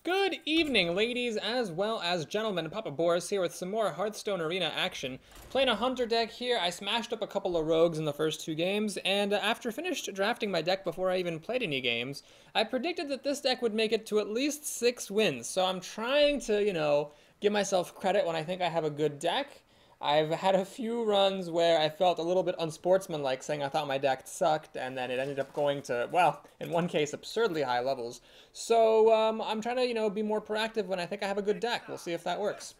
Good evening, ladies as well as gentlemen. Papa Boris here with some more Hearthstone Arena action. Playing a Hunter deck here. I smashed up a couple of rogues in the first two games, and after finished drafting my deck before I even played any games, I predicted that this deck would make it to at least 6 wins. So I'm trying to, give myself credit when I think I have a good deck. I've had a few runs where I felt a little bit unsportsmanlike, saying I thought my deck sucked, and then it ended up going to, well, in one case, absurdly high levels. So I'm trying to, be more proactive when I think I have a good deck. We'll see if that works.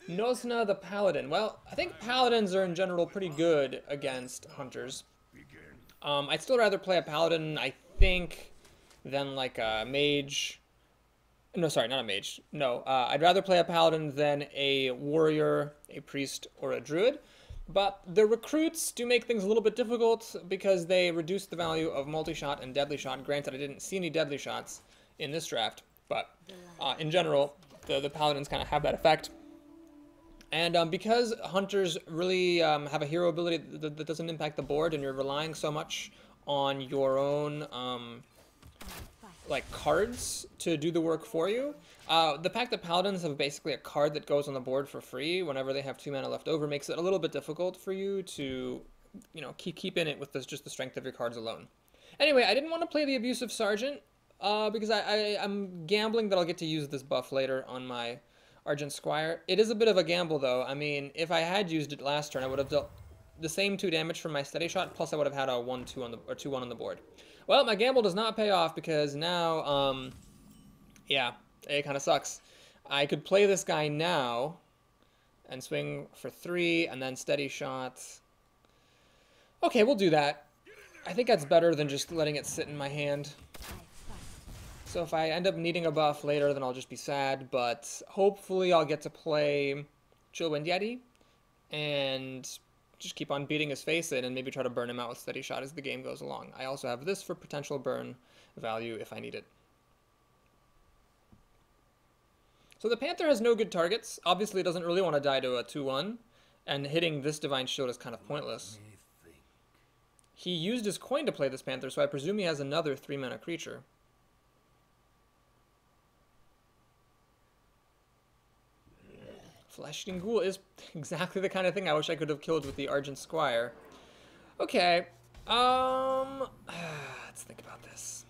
Nosna the Paladin. Well, I think Paladins are in general pretty good against Hunters. I'd still rather play a Paladin, I think, than like a Mage. No, sorry, not a mage. No, I'd rather play a paladin than a warrior, a priest, or a druid. But the recruits do make things a little bit difficult because they reduce the value of multi-shot and deadly shot. Granted, I didn't see any deadly shots in this draft, but in general, the paladins kind of have that effect. And because hunters really have a hero ability that doesn't impact the board, and you're relying so much on your own like cards to do the work for you. The fact that paladins have basically a card that goes on the board for free whenever they have 2 mana left over makes it a little bit difficult for you to, keep in it with just the strength of your cards alone. Anyway, I didn't want to play the Abusive Sergeant because I'm gambling that I'll get to use this buff later on my Argent Squire. It is a bit of a gamble though. I mean, if I had used it last turn, I would have dealt the same 2 damage from my steady shot, plus I would have had a 1-2 on the, or 2-1 on the board. Well, my gamble does not pay off because now, yeah, it kind of sucks. I could play this guy now and swing for 3 and then steady shot. Okay, we'll do that. I think that's better than just letting it sit in my hand. So if I end up needing a buff later, then I'll just be sad, but hopefully I'll get to play Chillwind Yeti and just keep on beating his face in and maybe try to burn him out with steady shot as the game goes along. I also have this for potential burn value if I need it. So the Panther has no good targets. Obviously it doesn't really want to die to a 2-1, and hitting this Divine Shield is kind of pointless. He used his coin to play this Panther, so I presume he has another 3-mana creature. Flesh-Eating Ghoul is exactly the kind of thing I wish I could have killed with the Argent Squire. Okay, let's think about this.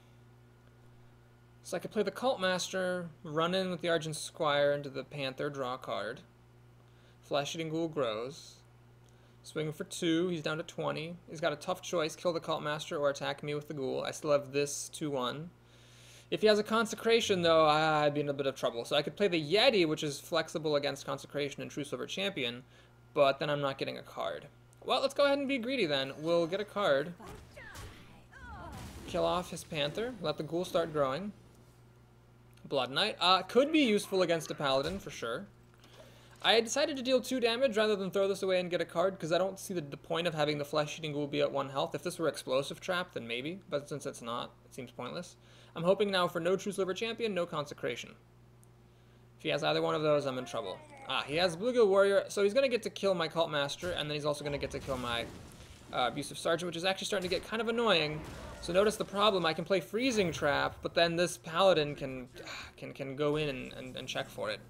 So I could play the Cult Master, run in with the Argent Squire into the Panther, draw a card. Flesh-Eating Ghoul grows. Swing for 2, he's down to 20. He's got a tough choice, kill the Cult Master or attack me with the Ghoul. I still have this 2-1. If he has a Consecration, though, I'd be in a bit of trouble. So I could play the Yeti, which is flexible against Consecration and True Silver Champion, but then I'm not getting a card. Well, let's go ahead and be greedy then. We'll get a card. Kill off his Panther. Let the Ghoul start growing. Blood Knight. Could be useful against a Paladin, for sure. I decided to deal 2 damage rather than throw this away and get a card, because I don't see the point of having the Flesh-Eating Ghoul be at 1 health. If this were Explosive Trap, then maybe, but since it's not, it seems pointless. I'm hoping now for no True Silver Champion, no Consecration. If he has either one of those, I'm in trouble. He has Bluegill Warrior, so he's going to get to kill my Cult Master, and then he's also going to get to kill my Abusive Sergeant, which is actually starting to get kind of annoying. So notice the problem, I can play Freezing Trap, but then this Paladin can go in and check for it.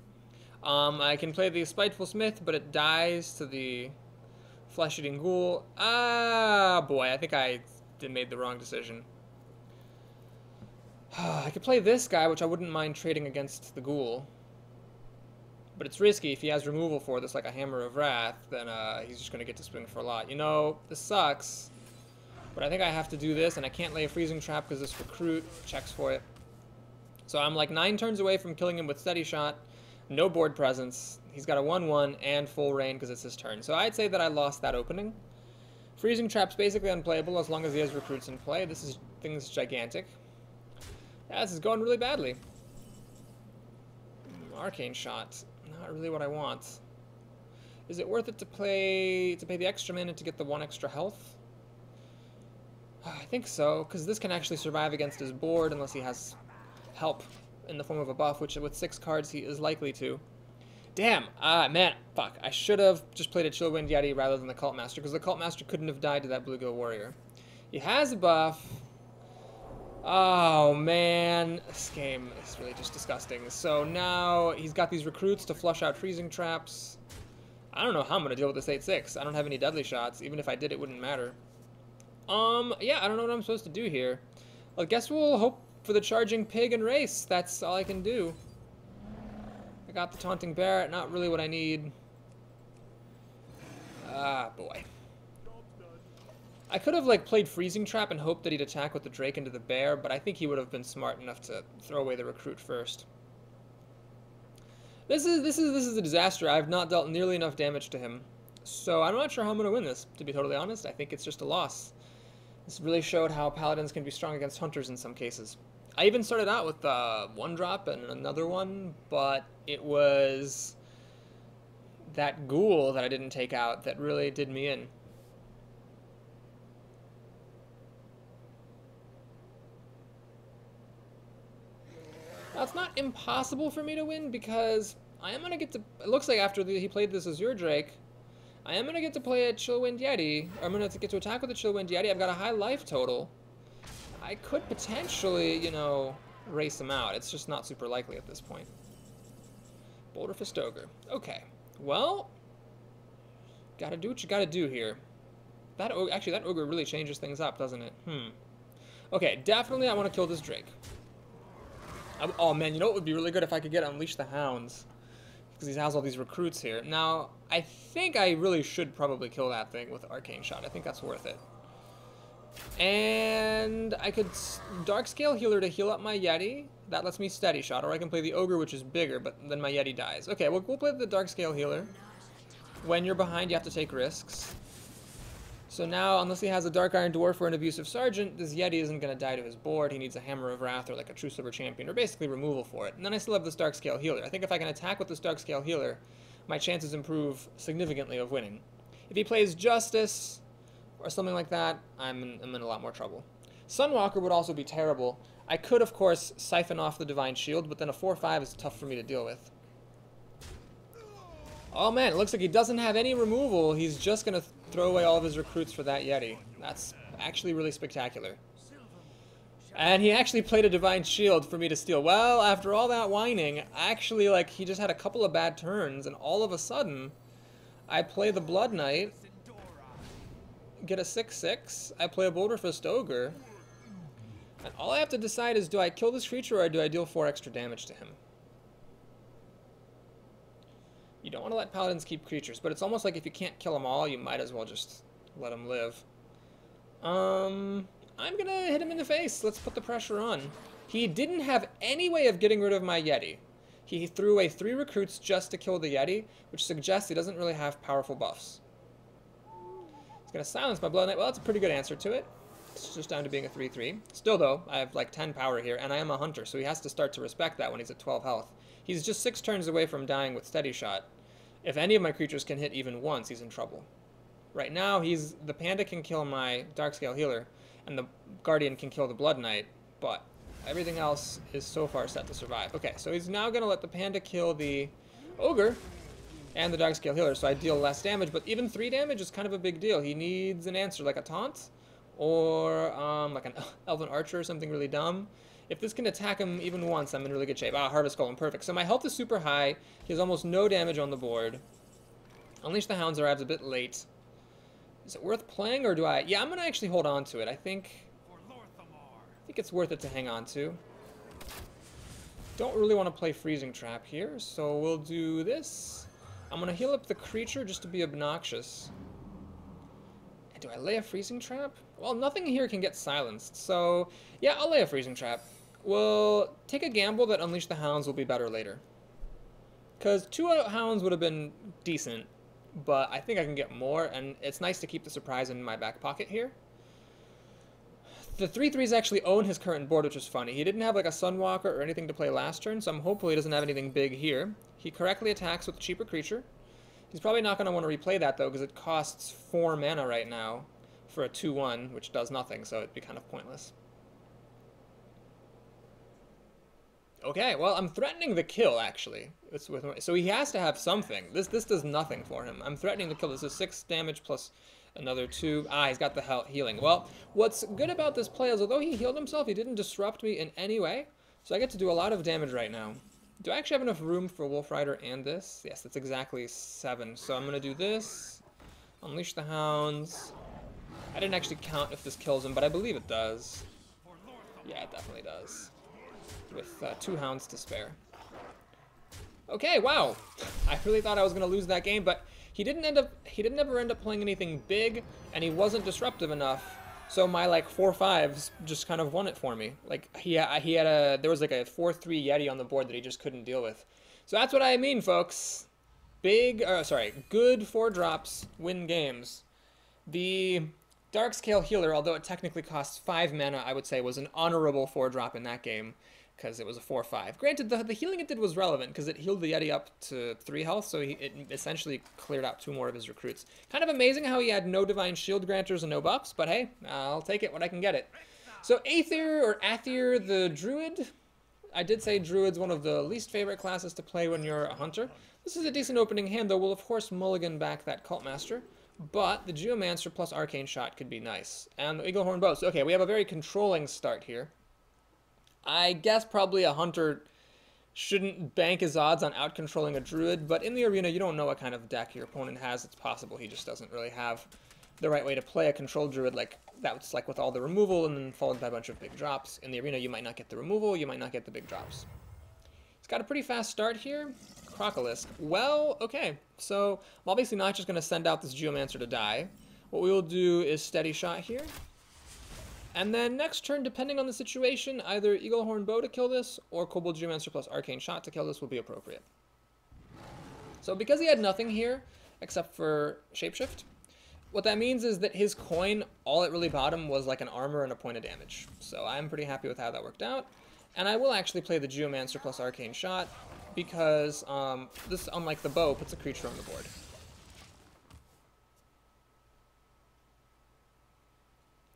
I can play the Spiteful Smith, but it dies to the Flesh-Eating Ghoul. Boy, I think I made the wrong decision. I could play this guy, which I wouldn't mind trading against the Ghoul. But it's risky. If he has removal for this, like a Hammer of Wrath, then he's just going to get to swing for a lot. This sucks. But I think I have to do this, and I can't lay a Freezing Trap because this Recruit checks for it. So I'm like 9 turns away from killing him with Steady Shot. No board presence. He's got a 1-1 and full rain because it's his turn. So I'd say that I lost that opening. Freezing Trap's basically unplayable as long as he has Recruits in play. This thing's gigantic. Yeah, this is going really badly. Arcane Shot. Not really what I want. Is it worth it to pay the extra mana to get the 1 extra health? I think so, because this can actually survive against his board unless he has help in the form of a buff, which with 6 cards he is likely to. Damn! Man, fuck. I should have just played a Chillwind Yeti rather than the Cult Master, because the Cult Master couldn't have died to that Bluegill Warrior. He has a buff. Oh, man. This game is really just disgusting. So now he's got these recruits to flush out freezing traps. I don't know how I'm going to deal with this 8-6. I don't have any deadly shots. Even if I did, it wouldn't matter. Yeah, I don't know what I'm supposed to do here. Well, I guess we'll hope for the charging pig and race. That's all I can do. I got the taunting Barret, not really what I need. Ah, boy. I could have, like, played Freezing Trap and hoped that he'd attack with the Drake into the bear, but I think he would have been smart enough to throw away the recruit first. This is a disaster. I've not dealt nearly enough damage to him. So I'm not sure how I'm going to win this, to be totally honest. I think it's just a loss. This really showed how paladins can be strong against hunters in some cases. I even started out with one drop and another one, but it was that ghoul that I didn't take out that really did me in. Now, it's not impossible for me to win because I am going to get to... It looks like after he played this Azure Drake, I am going to get to play a Chillwind Yeti. Or I'm going to get to attack with a Chillwind Yeti. I've got a high life total. I could potentially, you know, race him out. It's just not super likely at this point. Boulder Fist Ogre. Okay. Well, gotta do what you gotta do here. Actually, that Ogre really changes things up, doesn't it? Okay, definitely I want to kill this Drake. Oh man, you know what would be really good if I could get Unleash the Hounds? Because he has all these recruits here. Now, I think I really should probably kill that thing with Arcane Shot. I think that's worth it. And I could Darkscale Healer to heal up my Yeti. That lets me Steady Shot. Or I can play the Ogre, which is bigger, but then my Yeti dies. Okay, we'll play the Darkscale Healer. When you're behind, you have to take risks. So now, unless he has a Dark Iron Dwarf or an Abusive Sergeant, this Yeti isn't going to die to his board. He needs a Hammer of Wrath or like a True Silver Champion, or basically removal for it. And then I still have this Darkscale Healer. I think if I can attack with this Darkscale Healer, my chances improve significantly of winning. If he plays Justice or something like that, I'm in a lot more trouble. Sunwalker would also be terrible. I could, of course, siphon off the Divine Shield, but then a 4-5 is tough for me to deal with. Oh man, it looks like he doesn't have any removal. He's just going to throw away all of his recruits for that Yeti. That's actually really spectacular. And he actually played a Divine Shield for me to steal. Well, after all that whining, actually, like, he just had a couple of bad turns, and all of a sudden, I play the Blood Knight, get a 6-6, I play a Boulder Fist Ogre, and all I have to decide is, do I kill this creature or do I deal 4 extra damage to him? You don't want to let paladins keep creatures, but it's almost like if you can't kill them all, you might as well just let them live. I'm going to hit him in the face. Let's put the pressure on. He didn't have any way of getting rid of my Yeti. He threw away 3 recruits just to kill the Yeti, which suggests he doesn't really have powerful buffs. He's going to silence my Blood Knight. Well, that's a pretty good answer to it. It's just down to being a 3-3. Still, though, I have like 10 power here, and I am a hunter, so he has to start to respect that when he's at 12 health. He's just 6 turns away from dying with Steady Shot. If any of my creatures can hit even once, he's in trouble. Right now, the Panda can kill my Darkscale Healer, and the Guardian can kill the Blood Knight, but everything else is so far set to survive. Okay, so he's now going to let the Panda kill the Ogre and the Darkscale Healer, so I deal less damage, but even 3 damage is kind of a big deal. He needs an answer, like a Taunt, or like an Elven Archer or something really dumb. If this can attack him even once, I'm in really good shape. Ah, Harvest Golem, perfect. So my health is super high. He has almost no damage on the board. Unleash the Hounds arrives a bit late. Is it worth playing, or do I... Yeah, I'm going to actually hold on to it. I think it's worth it to hang on to. Don't really want to play Freezing Trap here, so we'll do this. I'm going to heal up the creature just to be obnoxious. Do I lay a Freezing Trap? Well, nothing here can get silenced, so yeah, I'll lay a Freezing Trap. We'll take a gamble that Unleash the Hounds will be better later. Because 2 Hounds would have been decent, but I think I can get more, and it's nice to keep the surprise in my back pocket here. The 3/3s actually own his current board, which is funny. He didn't have like a Sunwalker or anything to play last turn, so I'm hopeful he doesn't have anything big here. He correctly attacks with a cheaper creature. He's probably not going to want to replay that, though, because it costs 4 mana right now for a 2/1, which does nothing, so it'd be kind of pointless. Okay, well, I'm threatening the kill, actually. So he has to have something. This does nothing for him. I'm threatening to kill. This is 6 damage plus Another 2. Ah, he's got the healing. Well, what's good about this play is although he healed himself, he didn't disrupt me in any way. So I get to do a lot of damage right now. Do I actually have enough room for Wolf Rider and this? Yes, that's exactly 7. So I'm going to do this. Unleash the Hounds. I didn't actually count if this kills him, but I believe it does. Yeah, it definitely does. With 2 Hounds to spare. Okay, wow. I really thought I was going to lose that game, but he didn't ever end up playing anything big, and he wasn't disruptive enough. So my like 4/5s just kind of won it for me. Like there was like a 4/3 Yeti on the board that he just couldn't deal with. So that's what I mean, folks. Good 4-drops win games. The Darkscale Healer, although it technically costs 5 mana, I would say was an honorable 4-drop in that game because it was a 4/5. Granted, the healing it did was relevant because it healed the Yeti up to 3 health, so it essentially cleared out 2 more of his recruits. Kind of amazing how he had no Divine Shield Granters and no buffs, but hey, I'll take it when I can get it. So Aether the Druid. I did say Druid's one of the least favorite classes to play when you're a hunter. This is a decent opening hand, though we'll of course mulligan back that Cult Master. But the Geomancer plus Arcane Shot could be nice. And the Eaglehorn Bow. So, okay, we have a very controlling start here. I guess probably a hunter shouldn't bank his odds on out-controlling a druid, but in the arena you don't know what kind of deck your opponent has. It's possible he just doesn't really have the right way to play a control druid like that's like with all the removal and then followed by a bunch of big drops. In the arena you might not get the removal, you might not get the big drops. He's got a pretty fast start here. Crocolisk. Well, okay, so I'm obviously not just going to send out this Geomancer to die. What we will do is Steady Shot here. And then next turn, depending on the situation, either Eaglehorn Bow to kill this or Kobold Geomancer plus Arcane Shot to kill this will be appropriate. So because he had nothing here except for Shapeshift, what that means is that his coin, all it really bought him was like an armor and a point of damage. So I'm pretty happy with how that worked out. And I will actually play the Geomancer plus Arcane Shot because this, unlike the bow, puts a creature on the board.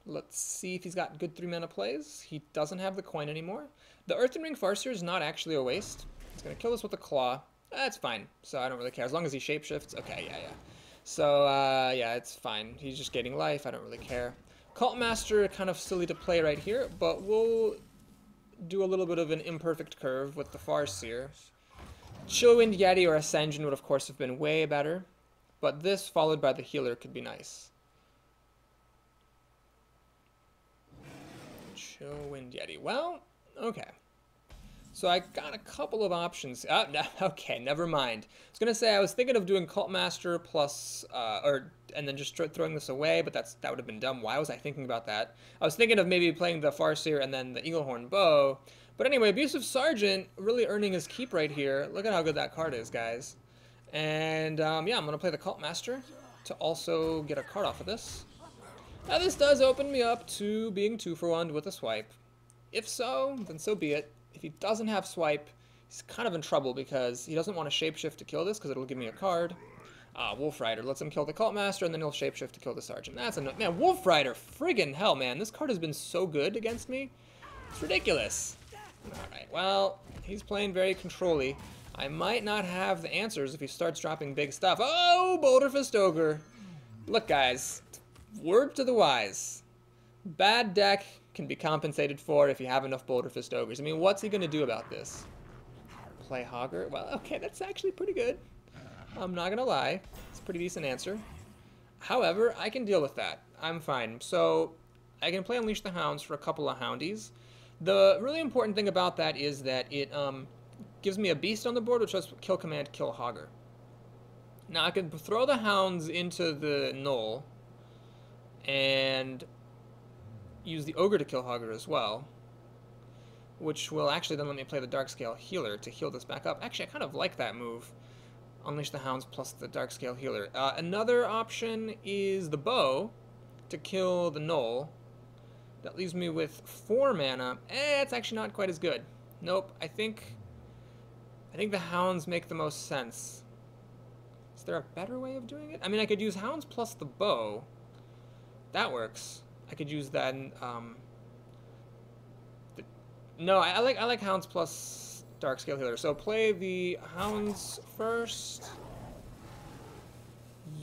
Let's see if he's got good 3-mana plays. He doesn't have the coin anymore. The Earthen Ring Farseer is not actually a waste. He's going to kill us with a claw. That's fine, so I don't really care. As long as he shapeshifts, okay, yeah. So, yeah, it's fine. He's just getting life. I don't really care. Cult Master, kind of silly to play right here, but we'll do a little bit of an imperfect curve with the Farseer. Chillwind Yeti or Ascension would, of course, have been way better, but this followed by the Healer could be nice. Chillwind Yeti. Well, okay. So I got a couple of options. Oh, no, okay, never mind. I was gonna say I was thinking of doing Cult Master plus, and then just throwing this away, but that would have been dumb. Why was I thinking about that? I was thinking of maybe playing the Farseer and then the Eaglehorn Bow. But anyway, Abusive Sergeant really earning his keep right here. Look at how good that card is, guys. And yeah, I'm gonna play the Cult Master to also get a card off of this. Now this does open me up to being 2-for-1 with a swipe. If so, then so be it. If he doesn't have swipe, he's kind of in trouble because he doesn't want to shapeshift to kill this because it'll give me a card. Wolf Rider lets him kill the Cult Master and then he'll shapeshift to kill the Sergeant. That's enough. Man, Wolf Rider, friggin' hell, man. This card has been so good against me. It's ridiculous. Alright, well, he's playing very control-y. I might not have the answers if he starts dropping big stuff. Oh, Boulder Fist Ogre. Look, guys. Word to the wise. Bad deck can be compensated for if you have enough Boulder Fist Ogres. I mean, what's he going to do about this? Play Hogger? Well, okay, that's actually pretty good. I'm not going to lie. It's a pretty decent answer. However, I can deal with that. I'm fine. So, I can play Unleash the Hounds for a couple of Houndies. The really important thing about that is that it gives me a beast on the board, which does kill command, kill Hogger. Now, I can throw the Hounds into the Knoll and use the Ogre to kill Hogger as well, which will actually then let me play the Darkscale Healer to heal this back up. Actually, I kind of like that move. Unleash the Hounds plus the Darkscale Healer. Another option is the Bow to kill the Knoll. That leaves me with 4 mana. It's actually not quite as good. Nope, I think the Hounds make the most sense. Is there a better way of doing it? I mean, I could use Hounds plus the Bow. That works. I could use that. No, I like Hounds plus Darkscale Healer. So play the Hounds first.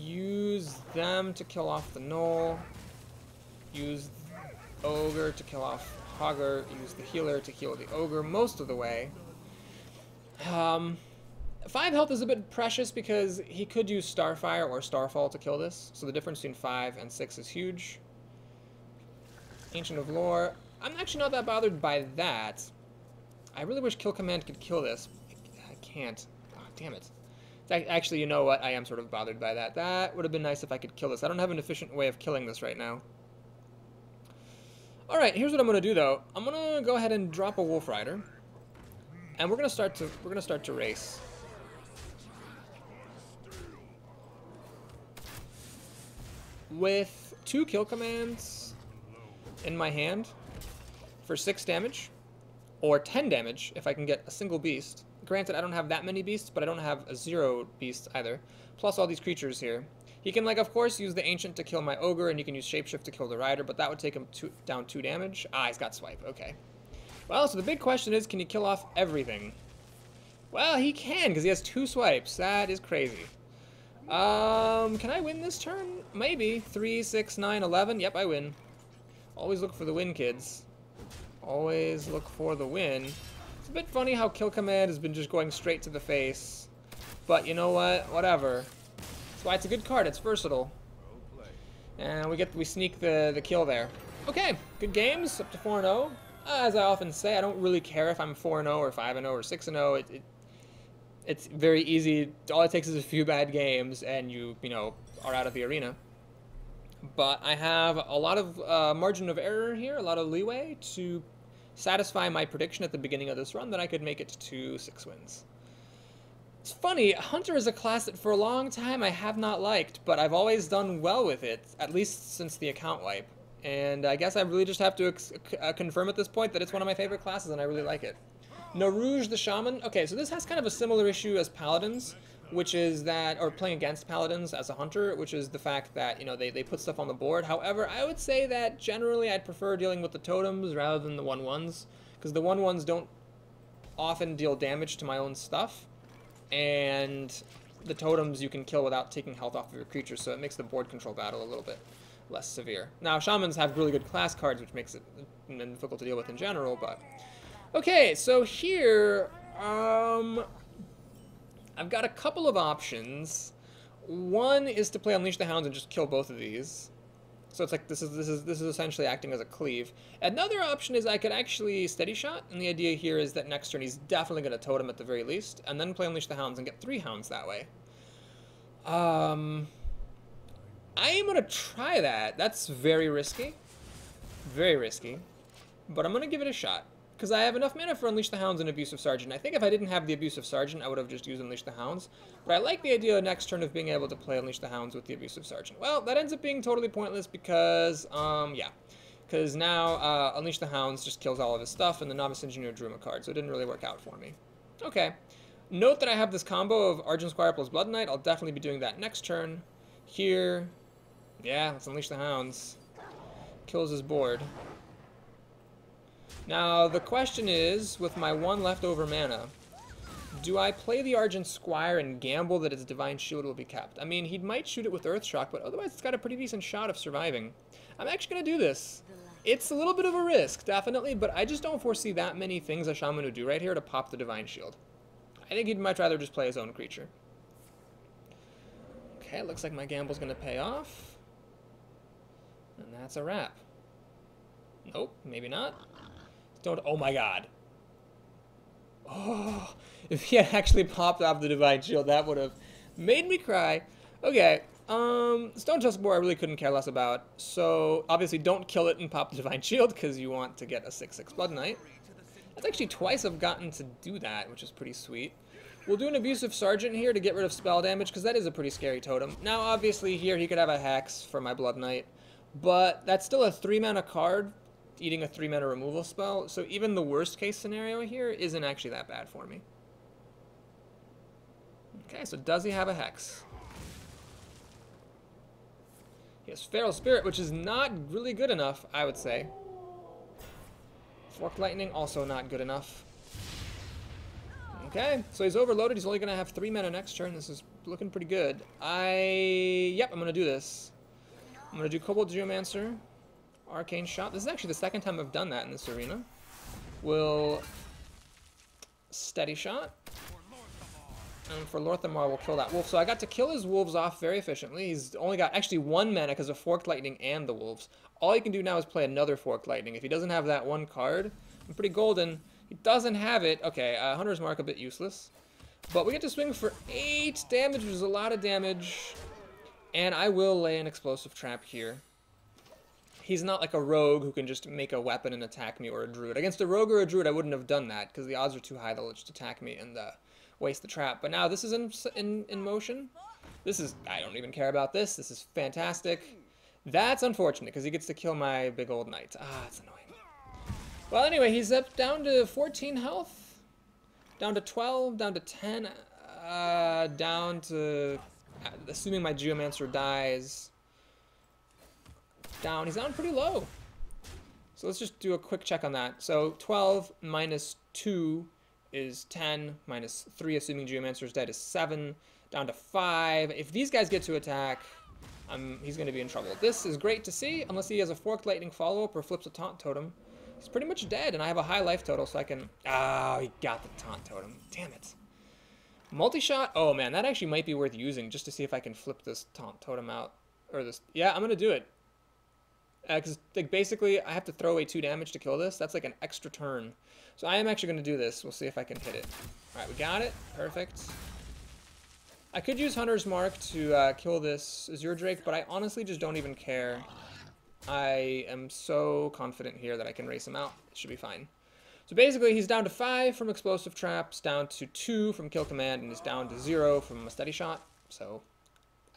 use them to kill off the Gnoll. Use Ogre to kill off Hogger. Use the healer to heal the Ogre most of the way. 5 health is a bit precious because he could use Starfire or Starfall to kill this. So the difference between 5 and 6 is huge. Ancient of Lore. I'm actually not that bothered by that. I really wish Kill Command could kill this. I can't. Oh, damn it. Actually, you know what? I am sort of bothered by that. That would have been nice if I could kill this. I don't have an efficient way of killing this right now. Alright, here's what I'm going to do, though. I'm going to go ahead and drop a Wolf Rider. And we're going to start to race. With 2 kill commands in my hand for 6 damage, or 10 damage if I can get a single beast. Granted, I don't have that many beasts, but I don't have a 0 beasts either. Plus all these creatures here. He can, like, of course, use the Ancient to kill my Ogre, and you can use Shapeshift to kill the Rider, but that would take him down 2 damage. Ah, he's got Swipe. Okay. Well, so the big question is, can he kill off everything? Well, he can, because he has 2 swipes. That is crazy. Can I win this turn? Maybe. 3, 6, 9, 11. Yep, I win. Always look for the win, kids. Always look for the win. It's a bit funny how Kill Command has been just going straight to the face. But you know what? Whatever. That's why it's a good card. It's versatile. And we sneak the kill there. Okay, good games. Up to 4-0. As I often say, I don't really care if I'm 4-0 or 5-0 or 6-0. It's very easy. All it takes is a few bad games, and you know, are out of the arena. But I have a lot of margin of error here, a lot of leeway to satisfy my prediction at the beginning of this run that I could make it to 6 wins. It's funny, Hunter is a class that for a long time I have not liked, but I've always done well with it, at least since the account wipe. And I guess I really just have to confirm at this point that it's one of my favorite classes and I really like it. Narouge the Shaman. Okay, so this has kind of a similar issue as Paladins, which is that, or playing against Paladins as a Hunter, which is the fact that, you know, they put stuff on the board. However, I would say that generally I'd prefer dealing with the totems rather than the 1/1s, because the 1/1s don't often deal damage to my own stuff, and the totems you can kill without taking health off of your creatures, so it makes the board control battle a little bit less severe. Now, Shamans have really good class cards, which makes it difficult to deal with in general, but... Okay, so here, I've got a couple of options. One is to play Unleash the Hounds and just kill both of these. So it's like this is essentially acting as a cleave. Another option is I could actually Steady Shot, and the idea here is that next turn he's definitely going to totem at the very least, and then play Unleash the Hounds and get 3 Hounds that way. I am going to try that. That's very risky. Very risky. But I'm going to give it a shot. Because I have enough mana for Unleash the Hounds and Abusive Sergeant. I think if I didn't have the Abusive Sergeant, I would have just used Unleash the Hounds. But I like the idea of next turn of being able to play Unleash the Hounds with the Abusive Sergeant. Well, that ends up being totally pointless because, yeah. Because now Unleash the Hounds just kills all of his stuff, and the Novice Engineer drew him a card, so it didn't really work out for me. Okay. Note that I have this combo of Argent Squire plus Blood Knight. I'll definitely be doing that next turn. Here. Yeah, let's Unleash the Hounds. Kills his board. Now, the question is, with my 1 leftover mana, do I play the Argent Squire and gamble that its Divine Shield will be kept? I mean, he might shoot it with Earthshock, but otherwise it's got a pretty decent shot of surviving. I'm actually going to do this. It's a little bit of a risk, definitely, but I just don't foresee that many things a Shaman would do right here to pop the Divine Shield. I think he'd much rather just play his own creature. Okay, looks like my gamble's going to pay off. And that's a wrap. Nope, maybe not. Don't, oh my god. Oh, if he had actually popped off the Divine Shield, that would have made me cry. Okay, Stone Tuskboar I really couldn't care less about. So, obviously don't kill it and pop the Divine Shield, because you want to get a 6/6 Blood Knight. That's actually twice I've gotten to do that, which is pretty sweet. We'll do an Abusive Sergeant here to get rid of spell damage, because that is a pretty scary totem. Now, obviously, here he could have a Hex for my Blood Knight, but that's still a 3-mana card, eating a 3-mana removal spell, so even the worst case scenario here isn't actually that bad for me. Okay, so does he have a Hex? He has Feral Spirit, which is not really good enough, I would say. Forked Lightning, also not good enough. Okay, so he's overloaded. He's only going to have 3 mana next turn. This is looking pretty good. Yep, I'm going to do this. I'm going to do Kobold Geomancer, Arcane Shot. This is actually the second time I've done that in this arena. We'll Steady Shot. And for Lorthamar, we'll kill that wolf. So I got to kill his wolves off very efficiently. He's only got actually 1 mana because of Forked Lightning and the wolves. All he can do now is play another Forked Lightning. If he doesn't have that one card, I'm pretty golden. He doesn't have it. Okay, Hunter's Mark a bit useless. But we get to swing for 8 damage, which is a lot of damage. And I will lay an Explosive Trap here. He's not like a rogue who can just make a weapon and attack me, or a druid. Against a rogue or a druid, I wouldn't have done that, because the odds are too high they'll just attack me and waste the trap. But now this is in motion. This is, I don't even care about this. This is fantastic. That's unfortunate, because he gets to kill my big old knight. Ah, it's annoying. Well, anyway, he's up down to 14 health. Down to 12, down to 10, down to, assuming my Geomancer dies, down. He's down pretty low. So let's just do a quick check on that. So 12 minus 2 is 10, minus 3, assuming Geomancer's dead, is 7, down to 5. If these guys get to attack, he's going to be in trouble. This is great to see, unless he has a Forked Lightning follow-up or flips a Taunt Totem. He's pretty much dead, and I have a high life total, so I can... Oh, he got the Taunt Totem. Damn it. Multi-shot? Oh, man, that actually might be worth using, just to see if I can flip this Taunt Totem out. Or this... Yeah, I'm going to do it. Because, like, basically, I have to throw away 2 damage to kill this. That's like an extra turn. So I am actually going to do this. We'll see if I can hit it. Alright, we got it. Perfect. I could use Hunter's Mark to kill this Azure Drake, but I honestly just don't even care. I am so confident here that I can race him out. It should be fine. So basically, he's down to 5 from Explosive Traps, down to 2 from Kill Command, and he's down to 0 from a Steady Shot. So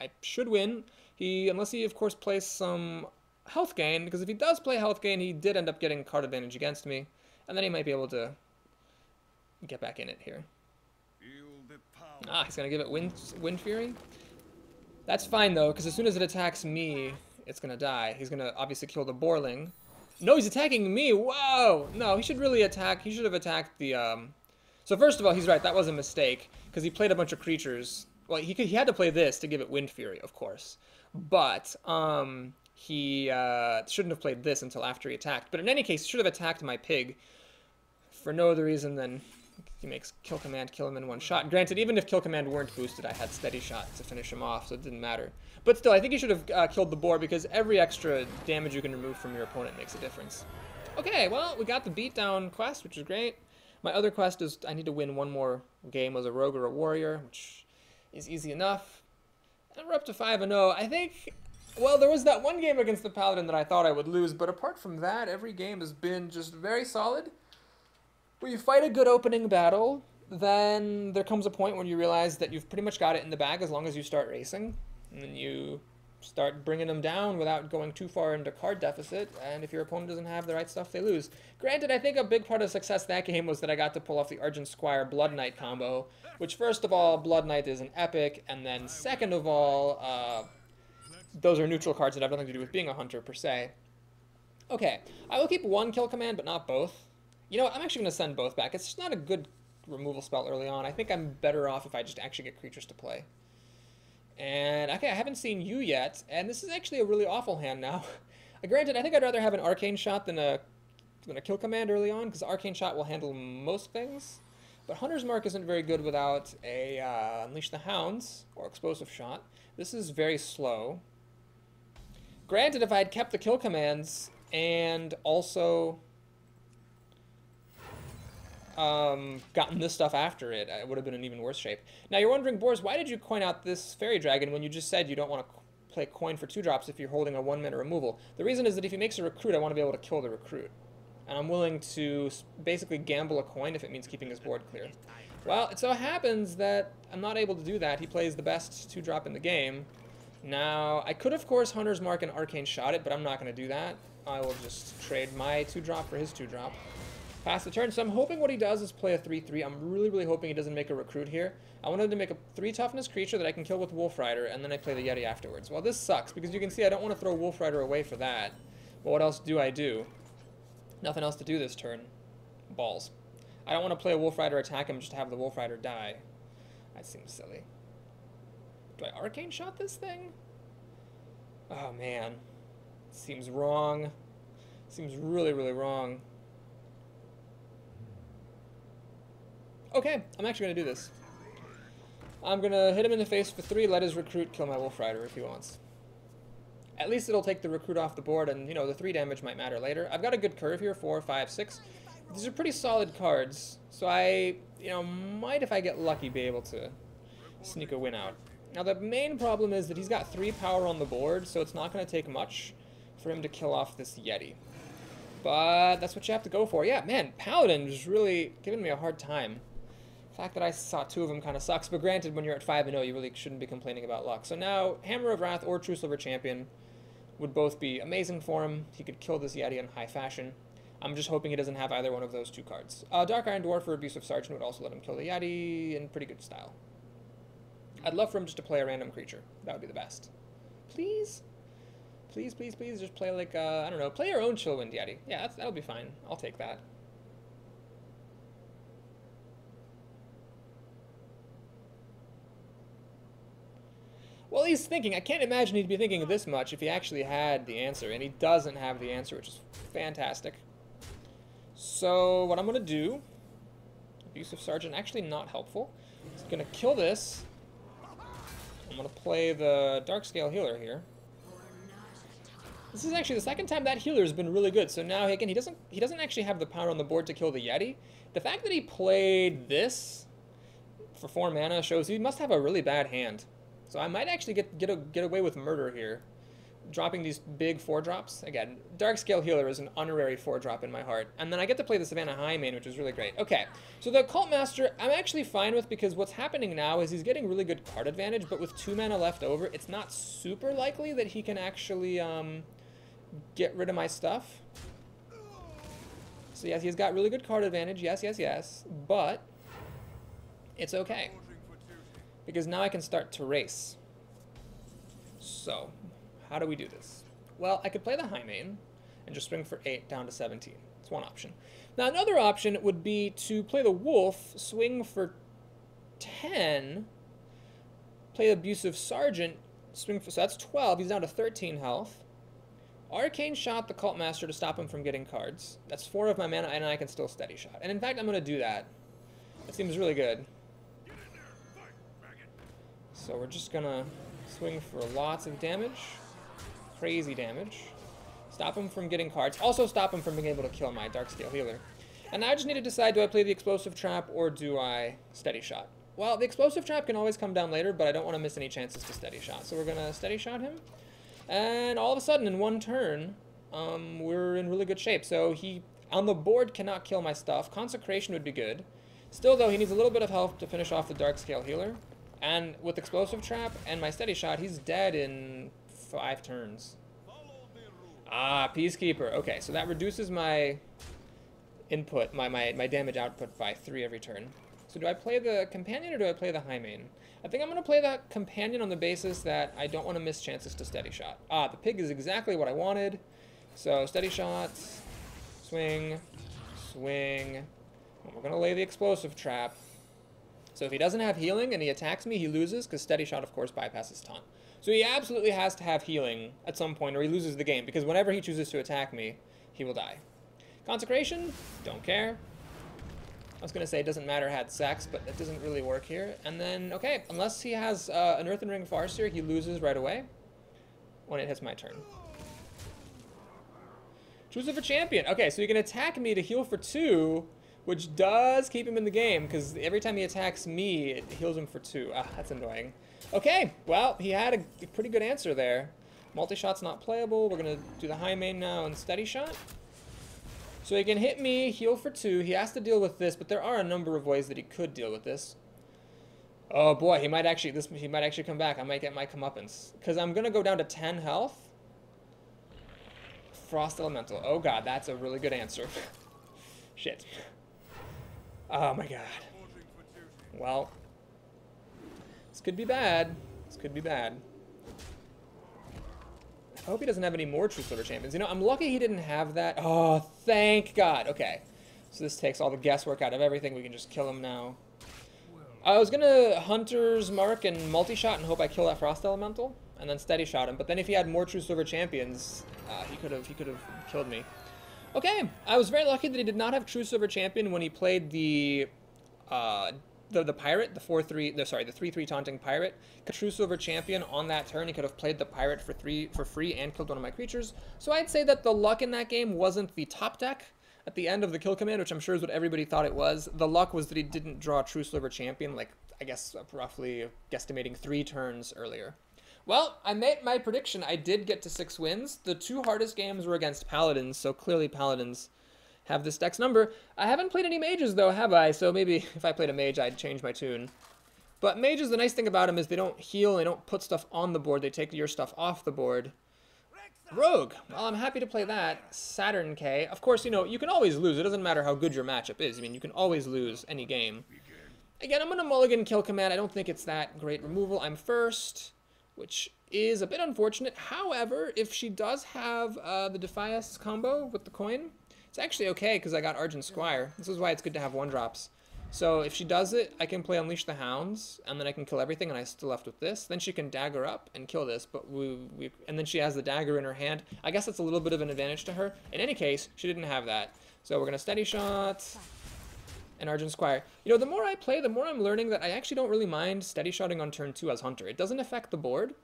I should win. Unless he, of course, plays some health gain, because if he does play health gain, he did end up getting card advantage against me, and then he might be able to get back in it here. Ah, he's going to give it Wind Fury. That's fine, though, because as soon as it attacks me, it's going to die. He's going to obviously kill the Boarling. No, he's attacking me! Whoa! No, he should really attack. He should have attacked the... So first of all, he's right. That was a mistake, because he played a bunch of creatures. Well, he had to play this to give it Wind Fury, of course. But, he shouldn't have played this until after he attacked. But in any case, he should have attacked my pig for no other reason than he makes Kill Command kill him in one shot. Granted, even if Kill Command weren't boosted, I had Steady Shot to finish him off, so it didn't matter. But still, I think he should have killed the boar, because every extra damage you can remove from your opponent makes a difference. Okay, well, we got the beatdown quest, which is great. My other quest is I need to win one more game as a rogue or a warrior, which is easy enough. And we're up to 5-0. I think... Well, there was that one game against the Paladin that I thought I would lose, but apart from that, every game has been just very solid. When you fight a good opening battle, then there comes a point when you realize that you've pretty much got it in the bag as long as you start racing. And then you start bringing them down without going too far into card deficit, and if your opponent doesn't have the right stuff, they lose. Granted, I think a big part of success that game was that I got to pull off the Argent Squire Blood Knight combo, which first of all, Blood Knight is an epic, and then second of all, those are neutral cards that have nothing to do with being a hunter, per se. Okay, I will keep one Kill Command, but not both. You know what, I'm actually going to send both back. It's just not a good removal spell early on. I think I'm better off if I just actually get creatures to play. And, okay, I haven't seen you yet, and this is actually a really awful hand now. Granted, I think I'd rather have an Arcane Shot than a Kill Command early on, because Arcane Shot will handle most things. But Hunter's Mark isn't very good without a Unleash the Hounds, or Explosive Shot. This is very slow. Granted, if I had kept the Kill Commands and also gotten this stuff after it, I would have been in even worse shape. Now you're wondering, Boris, why did you coin out this Fairy Dragon when you just said you don't want to play coin for 2 drops if you're holding a 1-mana removal? The reason is that if he makes a recruit, I want to be able to kill the recruit. And I'm willing to basically gamble a coin if it means keeping his board clear. Well, it so happens that I'm not able to do that. He plays the best 2-drop in the game. Now, I could, of course, Hunter's Mark and Arcane Shot it, but I'm not going to do that. I will just trade my 2-drop for his 2-drop. Pass the turn. So I'm hoping what he does is play a 3-3. I'm really, really hoping he doesn't make a recruit here. I wanted to make a 3 toughness creature that I can kill with Wolf Rider, and then I play the Yeti afterwards. Well, this sucks, because you can see I don't want to throw Wolf Rider away for that. But what else do I do? Nothing else to do this turn. Balls. I don't want to play a Wolf Rider, attack him just to have the Wolf Rider die. That seems silly. Do I Arcane Shot this thing? Oh, man. Seems wrong. Seems really, really wrong. Okay, I'm actually going to do this. I'm going to hit him in the face for 3, let his recruit kill my Wolf Rider if he wants. At least it'll take the recruit off the board, and, you know, the 3 damage might matter later. I've got a good curve here, 4, 5, 6. These are pretty solid cards, so I, you know, might, if I get lucky, be able to sneak a win out. Now, the main problem is that he's got 3 power on the board, so it's not going to take much for him to kill off this Yeti. But that's what you have to go for. Yeah, man, Paladin is really giving me a hard time. The fact that I saw 2 of them kind of sucks, but granted, when you're at 5-0, you really shouldn't be complaining about luck. So now, Hammer of Wrath or True Silver Champion would both be amazing for him. He could kill this Yeti in high fashion. I'm just hoping he doesn't have either one of those 2 cards. Dark Iron Dwarf or Abusive Sergeant would also let him kill the Yeti in pretty good style. I'd love for him just to play a random creature. That would be the best. Please? Please, please, please, just play like, I don't know, play your own Chillwind Yeti. Yeah, that'll be fine. I'll take that. Well, he's thinking. I can't imagine he'd be thinking this much if he actually had the answer, and he doesn't have the answer, which is fantastic. So, what I'm going to do, Abusive Sergeant, actually not helpful. He's going to kill this. I'm going to play the Darkscale Healer here. This is actually the second time that healer has been really good. So now, again, he doesn't actually have the power on the board to kill the Yeti. The fact that he played this for 4 mana shows he must have a really bad hand. So I might actually get away with murder here. Dropping these big 4-drops. Again, Darkscale Healer is an honorary 4-drop in my heart. And then I get to play the Savannah Highmane, which is really great. Okay, so the Cult Master, I'm actually fine with, because what's happening now is he's getting really good card advantage, but with 2 mana left over, it's not super likely that he can actually get rid of my stuff. So yes, he's got really good card advantage, yes, yes, yes, but it's okay, because now I can start to race. So, how do we do this? Well, I could play the Highmane and just swing for 8 down to 17. It's one option. Now, another option would be to play the Wolf, swing for 10, play Abusive Sergeant, swing for, so that's 12, he's down to 13 health. Arcane Shot the Cult Master to stop him from getting cards. That's 4 of my mana, and I can still Steady Shot. And in fact, I'm going to do that. That seems really good. So we're just going to swing for lots of damage. Crazy damage. Stop him from getting cards. Also stop him from being able to kill my Darkscale Healer. And now I just need to decide, do I play the Explosive Trap or do I Steady Shot? Well, the Explosive Trap can always come down later, but I don't want to miss any chances to Steady Shot. So we're going to Steady Shot him. And all of a sudden, in one turn, we're in really good shape. So he, on the board, cannot kill my stuff. Consecration would be good. Still, though, he needs a little bit of help to finish off the Darkscale Healer. And with Explosive Trap and my Steady Shot, he's dead in 5 turns. Ah, Peacekeeper. Okay, so that reduces my input, my damage output by 3 every turn. So do I play the Companion or do I play the Highmane? I think I'm going to play the Companion on the basis that I don't want to miss chances to Steady Shot. Ah, the pig is exactly what I wanted. So Steady Shot, swing, swing. And we're going to lay the Explosive Trap. So if he doesn't have healing and he attacks me, he loses, because Steady Shot, of course, bypasses Taunt. So he absolutely has to have healing at some point or he loses the game, because whenever he chooses to attack me, he will die. Consecration, don't care. I was going to say it doesn't matter had sex, but that doesn't really work here. And then, okay, unless he has an Earthen Ring Farseer, he loses right away when it hits my turn. Choose for Champion. Okay, so you can attack me to heal for 2, which does keep him in the game, because every time he attacks me, it heals him for 2. Ah, that's annoying. Okay, well, he had a pretty good answer there. Multi-shot's not playable. We're going to do the Highmane now and Steady Shot. So he can hit me, heal for 2. He has to deal with this, but there are a number of ways that he could deal with this. Oh boy, he might actually come back. I might get my comeuppance, because I'm going to go down to 10 health. Frost Elemental. Oh god, that's a really good answer. Shit. Oh my god. Well, this could be bad. This could be bad. I hope he doesn't have any more True Silver Champions. You know, I'm lucky he didn't have that. Oh, thank God. Okay. So this takes all the guesswork out of everything. We can just kill him now. I was gonna Hunter's Mark and multi-shot and hope I kill that Frost Elemental, and then steady shot him. But then if he had more True Silver Champions, he could have killed me. Okay, I was very lucky that he did not have True Silver Champion when he played the pirate, the 3/3 taunting pirate. True Silver Champion on that turn, he could have played the pirate for free and killed one of my creatures. So I'd say that the luck in that game wasn't the top deck at the end of the kill command, which I'm sure is what everybody thought it was. The luck was that he didn't draw True Silver Champion, like, I guess, roughly guesstimating 3 turns earlier. Well, I made my prediction. I did get to 6 wins. The 2 hardest games were against Paladins, so clearly Paladins have this deck's number. I haven't played any mages, though, have I? So maybe if I played a mage, I'd change my tune. But mages, the nice thing about them is they don't heal, they don't put stuff on the board, they take your stuff off the board. Rogue. Well, I'm happy to play that. Saturn K. Of course, you know, you can always lose. It doesn't matter how good your matchup is. I mean, you can always lose any game. Again, I'm going to mulligan kill command. I don't think it's that great removal. I'm first, which is a bit unfortunate. However, if she does have the Defias combo with the coin, it's actually okay because I got Argent Squire. This is why it's good to have 1-drops. So if she does it, I can play Unleash the Hounds, and then I can kill everything, and I'm still left with this. Then she can dagger up and kill this, but and then she has the dagger in her hand. I guess that's a little bit of an advantage to her. In any case, she didn't have that. So we're going to steady shot and Argent Squire. You know, the more I play, the more I'm learning that I actually don't really mind steady shotting on turn 2 as Hunter. It doesn't affect the board,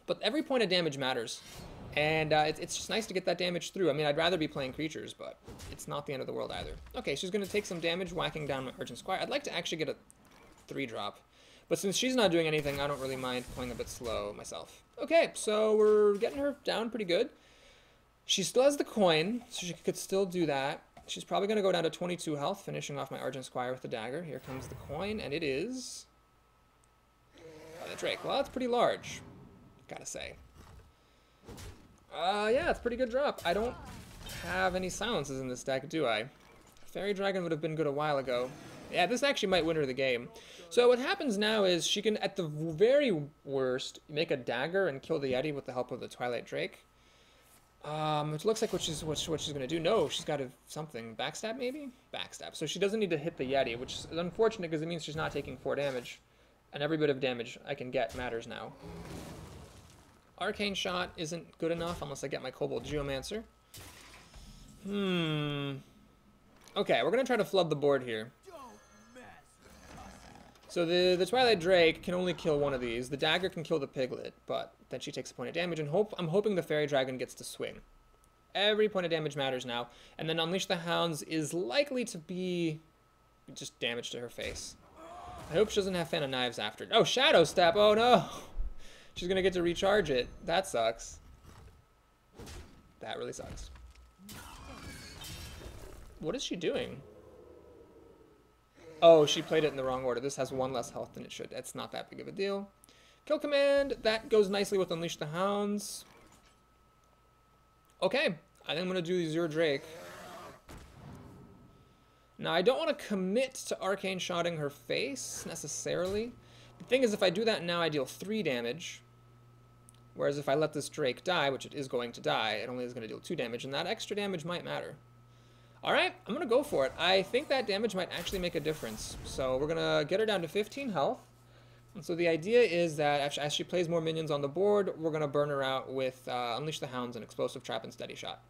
but every point of damage matters. And it's just nice to get that damage through. I mean, I'd rather be playing creatures, but it's not the end of the world either. Okay, she's going to take some damage whacking down my Argent Squire. I'd like to actually get a 3-drop. But since she's not doing anything, I don't really mind playing a bit slow myself. Okay, so we're getting her down pretty good. She still has the coin, so she could still do that. She's probably going to go down to 22 health, finishing off my Argent Squire with the dagger. Here comes the coin, and it is the Drake. Well, that's pretty large, gotta say. Yeah, it's a pretty good drop. I don't have any silences in this deck, do I? Fairy Dragon would have been good a while ago. Yeah, this actually might win her the game. So what happens now is she can, at the very worst, make a dagger and kill the Yeti with the help of the Twilight Drake. It looks like what she's going to do. No, she's got something. Backstab, maybe? Backstab. So she doesn't need to hit the Yeti, which is unfortunate because it means she's not taking 4 damage. And every bit of damage I can get matters now. Arcane Shot isn't good enough unless I get my Kobold Geomancer. Okay, we're going to try to flood the board here. So the Twilight Drake can only kill one of these. The dagger can kill the Piglet, but then she takes a point of damage, and I'm hoping the Fairy Dragon gets to swing. Every point of damage matters now. And then Unleash the Hounds is likely to be just damage to her face. I hope she doesn't have Fan of Knives after. Oh, Shadow Step! Oh no! She's gonna get to recharge it. That sucks. That really sucks. What is she doing? Oh, she played it in the wrong order. This has 1 less health than it should. It's not that big of a deal. Kill command. That goes nicely with Unleash the Hounds. Okay. I think I'm going to do Zero Drake. Now, I don't want to commit to Arcane Shotting her face, necessarily. The thing is, if I do that now, I deal 3 damage. Whereas if I let this Drake die, which it is going to die, it only is going to deal 2 damage, and that extra damage might matter. Alright, I'm going to go for it. I think that damage might actually make a difference. So we're going to get her down to 15 health. And so the idea is that as she plays more minions on the board, we're going to burn her out with Unleash the Hounds and Explosive Trap and Steady Shot.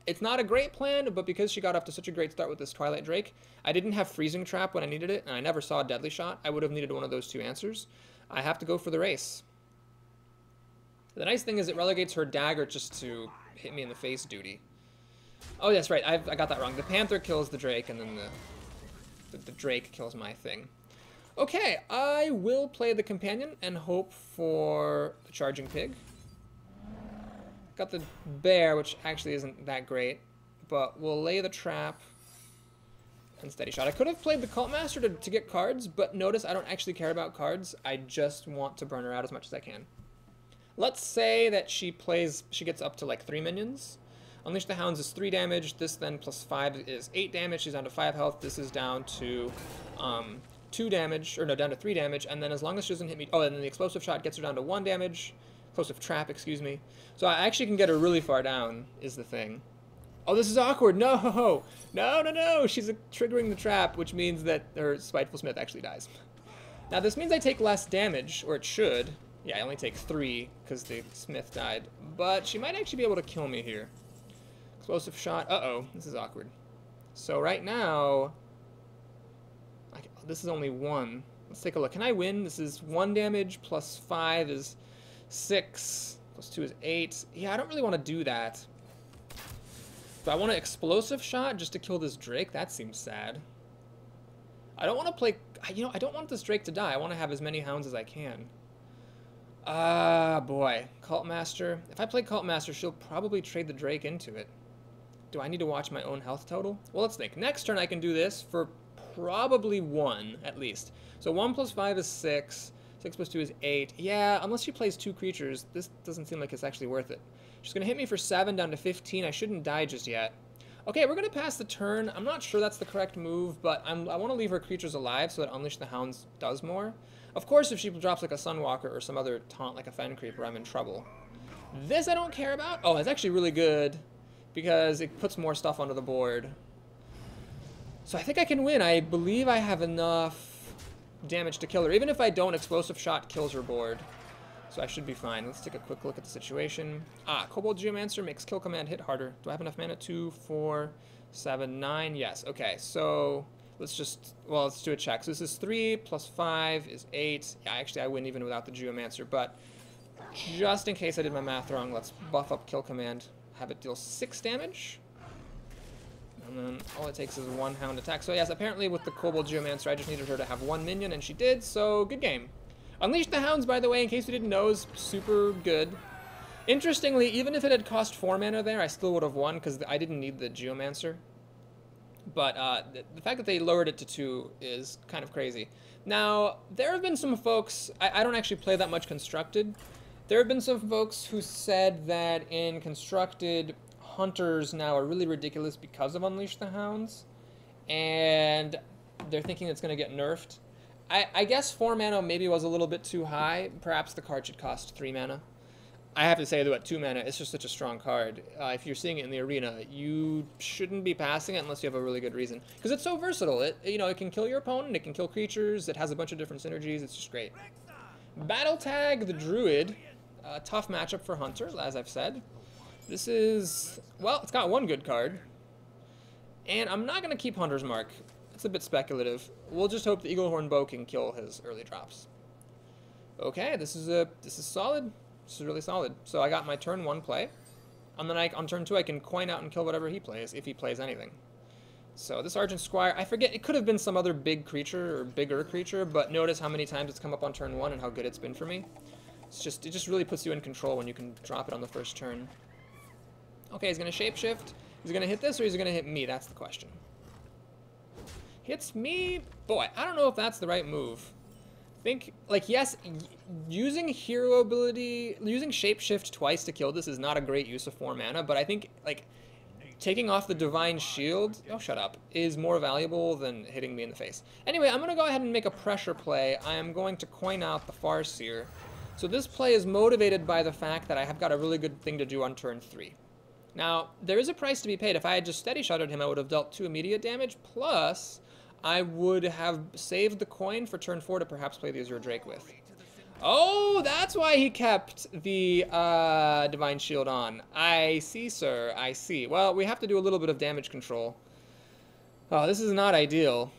It's not a great plan, but because she got off to such a great start with this Twilight Drake, I didn't have Freezing Trap when I needed it, and I never saw a Deadly Shot. I would have needed one of those 2 answers. I have to go for the race. The nice thing is it relegates her dagger just to hit me in the face duty. Oh, that's right. I got that wrong. The Panther kills the Drake, and then the Drake kills my thing. Okay, I will play the Companion and hope for the Charging Pig. Got the Bear, which actually isn't that great, but we'll lay the Trap and Steady Shot. I could have played the Cult Master to get cards, but notice I don't actually care about cards. I just want to burn her out as much as I can. Let's say that she gets up to like 3 minions. Unleash the Hounds is 3 damage. This then plus 5 is 8 damage. She's down to 5 health. This is down to 2 damage, or no, down to 3 damage. And then as long as she doesn't hit me, oh, and then the Explosive Shot gets her down to 1 damage. Explosive Trap, excuse me. So I actually can get her really far down, is the thing. Oh, this is awkward. No, no, no, no. She's triggering the trap, which means that her Spiteful Smith actually dies. Now, this means I take less damage, or it should. Yeah, I only take 3 because the Smith died. But she might actually be able to kill me here. Explosive shot. Uh-oh, this is awkward. So right now, this is only 1. Let's take a look. Can I win? This is 1 damage plus 5 is 6. Plus 2 is 8. Yeah, I don't really want to do that. Do I want an explosive shot just to kill this Drake? That seems sad. I don't want to play... You know, I don't want this Drake to die. I want to have as many hounds as I can. Ah, boy. Cult Master. If I play Cult Master, she'll probably trade the Drake into it. Do I need to watch my own health total? Well, let's think. Next turn I can do this for probably 1, at least. So 1 plus 5 is 6. 6 plus 2 is 8. Yeah, unless she plays 2 creatures, this doesn't seem like it's actually worth it. She's going to hit me for 7 down to 15. I shouldn't die just yet. Okay, we're going to pass the turn. I'm not sure that's the correct move, but I want to leave her creatures alive so that Unleash the Hounds does more. Of course, if she drops like a Sunwalker or some other taunt like a Fen Creeper, I'm in trouble. This I don't care about. Oh, it's actually really good because it puts more stuff onto the board. So I think I can win. I believe I have enough damage to kill her. Even if I don't, Explosive Shot kills her board. So I should be fine. Let's take a quick look at the situation. Kobold Geomancer makes Kill Command hit harder. Do I have enough mana? 2, 4, 7, 9. Yes. Okay, so let's do a check. So this is 3 plus 5 is 8. Yeah, actually I win even without the Geomancer, but just in case I did my math wrong, let's buff up Kill Command. Have it deal 6 damage. And then all it takes is 1 hound attack. So yes, apparently with the Kobold Geomancer, I just needed her to have 1 minion, and she did, so good game. Unleash the Hounds, by the way, in case you didn't know, is super good. Interestingly, even if it had cost 4 mana there, I still would have won, because I didn't need the Geomancer. But the fact that they lowered it to 2 is kind of crazy. Now, there have been some folks, I don't actually play that much Constructed. There have been some folks who said that in Constructed, Hunters now are really ridiculous because of Unleash the Hounds. And they're thinking it's going to get nerfed. I guess 4 mana maybe was a little bit too high. Perhaps the card should cost 3 mana. I have to say that 2 mana, it's just such a strong card. If you're seeing it in the arena, you shouldn't be passing it unless you have a really good reason. Because it's so versatile. It can kill your opponent, it can kill creatures, it has a bunch of different synergies, it's just great. Battle Tag the Druid. Tough matchup for Hunter, as I've said. This is, well, it's got 1 good card. And I'm not going to keep Hunter's Mark. It's a bit speculative. We'll just hope the Eaglehorn Bow can kill his early drops. Okay, this is solid. This is really solid. So I got my turn 1 play. And then on turn 2 I can coin out and kill whatever he plays, if he plays anything. So this Argent Squire, I forget, it could have been some other big creature or bigger creature, but notice how many times it's come up on turn 1 and how good it's been for me. It just really puts you in control when you can drop it on the first turn. Okay, he's going to Shapeshift. Is he going to hit this or is he going to hit me? That's the question. Hits me? Boy, I don't know if that's the right move. Think, like, yes, using hero ability, using Shapeshift twice to kill this is not a great use of 4 mana, but I think, like, taking off the Divine Shield, oh, shut up, is more valuable than hitting me in the face. Anyway, I'm going to go ahead and make a pressure play. I am going to coin out the Farseer. So this play is motivated by the fact that I have got a really good thing to do on turn 3. Now, there is a price to be paid. If I had just Steady Shuttered him, I would have dealt 2 immediate damage, plus I would have saved the coin for turn 4 to perhaps play the Azure Drake with. Oh, that's why he kept the Divine Shield on. I see, sir. I see. Well, we have to do a little bit of damage control. Oh, this is not ideal.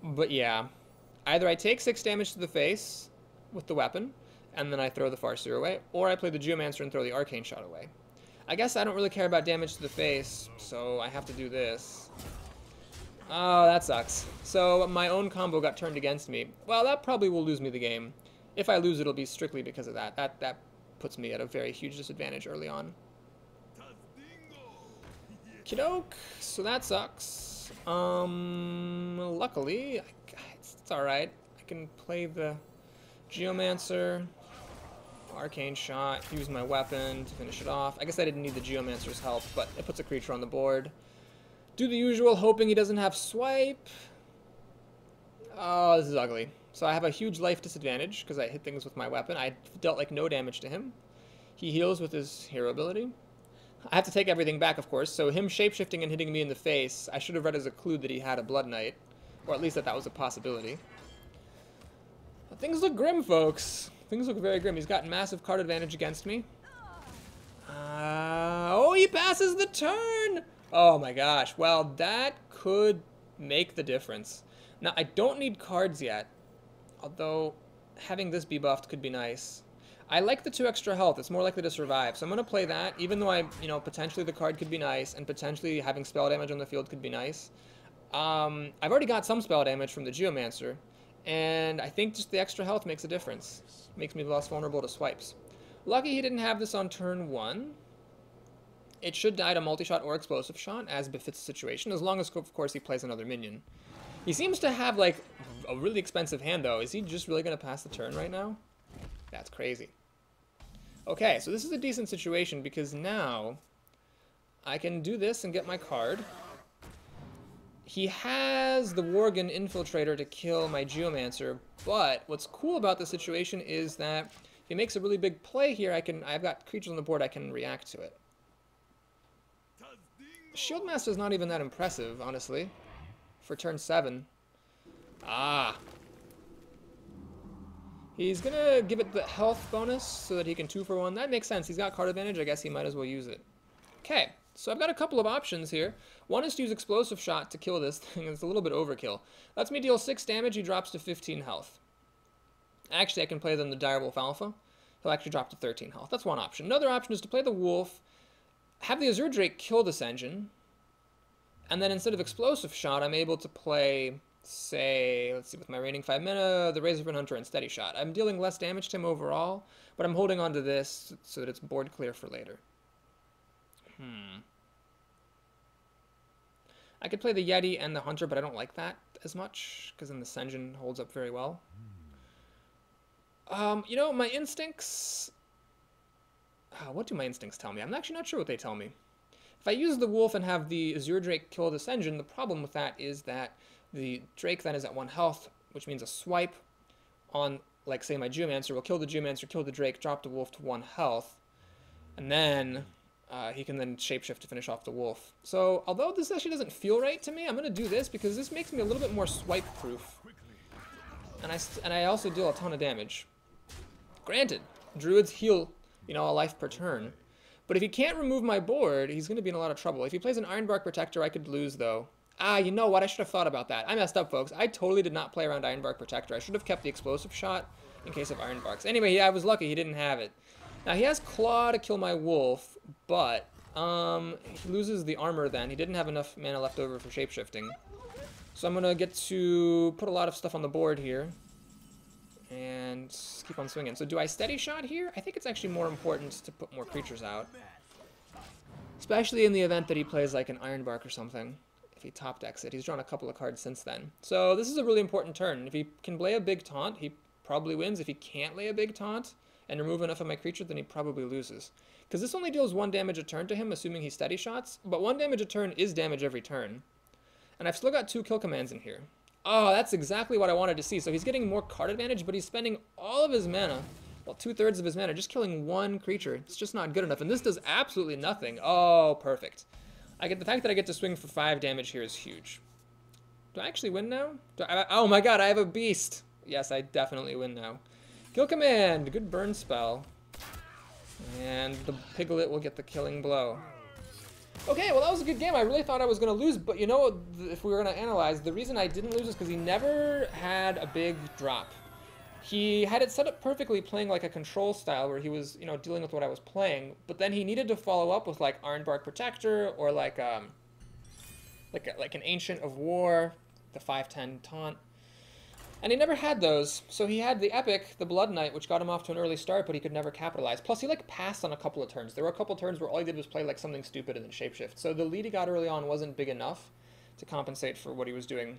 But yeah. Either I take 6 damage to the face with the weapon, and then I throw the Farseer away, or I play the Geomancer and throw the Arcane Shot away. I guess I don't really care about damage to the face, so I have to do this. Oh, that sucks. So my own combo got turned against me. Well, that probably will lose me the game. If I lose, it'll be strictly because of that. That puts me at a very huge disadvantage early on. Kidoke. So that sucks. Luckily, it's alright. I can play the Geomancer, Arcane Shot, use my weapon to finish it off. I guess I didn't need the Geomancer's help, but it puts a creature on the board. Do the usual, hoping he doesn't have swipe. Oh, this is ugly. So I have a huge life disadvantage because I hit things with my weapon. I dealt like no damage to him. He heals with his hero ability. I have to take everything back, of course, so him shapeshifting and hitting me in the face, I should have read as a clue that he had a Blood Knight. Or at least that that was a possibility. But things look grim, folks. Things look very grim. He's got massive card advantage against me. Oh, he passes the turn! Oh my gosh. Well, that could make the difference. Now, I don't need cards yet. Although, having this be buffed could be nice. I like the 2 extra health. It's more likely to survive. So I'm going to play that, even though potentially the card could be nice, and potentially having spell damage on the field could be nice. I've already got some spell damage from the Geomancer, and I think just the extra health makes a difference. Makes me less vulnerable to swipes. Lucky he didn't have this on turn 1. It should die to multi-shot or explosive shot, as befits the situation, as long as, of course, he plays another minion. He seems to have, like, a really expensive hand, though. Is he just really going to pass the turn right now? That's crazy. Okay, so this is a decent situation, because now I can do this and get my card. He has the Worgen Infiltrator to kill my Geomancer, but what's cool about the situation is that if he makes a really big play here, I've got creatures on the board, I can react to it. Shieldmaster is not even that impressive, honestly, for turn 7. Ah. He's gonna give it the health bonus so that he can 2-for-1. That makes sense. He's got card advantage. I guess he might as well use it. Okay, so I've got a couple of options here. One is to use Explosive Shot to kill this thing. It's a little bit overkill. Lets me deal 6 damage. He drops to 15 health. Actually, I can play then the Direwolf Alpha. He'll actually drop to 13 health. That's one option. Another option is to play the Wolf, have the Azure Drake kill this engine, and then instead of Explosive Shot, I'm able to play, say, let's see, with my reigning 5 mana, the Razorfin Hunter and Steady Shot. I'm dealing less damage to him overall, but I'm holding on to this so that it's board clear for later. I could play the Yeti and the Hunter, but I don't like that as much, because then the Senjin holds up very well. You know, my instincts... what do my instincts tell me? I'm actually not sure what they tell me. If I use the Wolf and have the Azure Drake kill this engine, the problem with that is that the Drake then is at 1 health, which means a swipe on, like, say, my Geomancer will kill the Geomancer, kill the Drake, drop the Wolf to 1 health, and then he can then shapeshift to finish off the Wolf. So, although this actually doesn't feel right to me, I'm going to do this because this makes me a little bit more swipe-proof. And I also deal a ton of damage. Granted, Druids heal, you know, a life per turn. But if he can't remove my board, he's going to be in a lot of trouble. If he plays an Ironbark Protector, I could lose, though. Ah, you know what? I should have thought about that. I messed up, folks. I totally did not play around Ironbark Protector. I should have kept the Explosive Shot in case of Ironbarks. Anyway, I was lucky he didn't have it. Now, he has Claw to kill my Wolf, but he loses the armor then. He didn't have enough mana left over for shapeshifting. So I'm going to get to put a lot of stuff on the board here and keep on swinging. So do I Steady Shot here? I think it's actually more important to put more creatures out, especially in the event that he plays like an Ironbark or something. If he top decks it, he's drawn a couple of cards since then. So this is a really important turn. If he can lay a big taunt, he probably wins. If he can't lay a big taunt and remove enough of my creature, then he probably loses. Because this only deals 1 damage a turn to him, assuming he Steady Shots, but 1 damage a turn is damage every turn. And I've still got 2 kill commands in here. Oh, that's exactly what I wanted to see. So he's getting more card advantage, but he's spending all of his mana, well, 2/3 of his mana, just killing 1 creature. It's just not good enough, and this does absolutely nothing. Oh, perfect. The fact that I get to swing for 5 damage here is huge. Do I actually win now? Oh my god, I have a beast. Yes, I definitely win now. Kill command, good burn spell. And the Piglet will get the killing blow. Okay, well that was a good game. I really thought I was going to lose, but you know, if we were going to analyze, the reason I didn't lose is because he never had a big drop. He had it set up perfectly playing like a control style where he was, you know, dealing with what I was playing, but then he needed to follow up with like Ironbark Protector or like an Ancient of War, the 5/10 taunt. And he never had those, so he had the Epic, the Blood Knight, which got him off to an early start, but he could never capitalize. Plus, he like passed on a couple of turns. There were a couple of turns where all he did was play like something stupid and then shapeshift. So the lead he got early on wasn't big enough to compensate for what he was doing,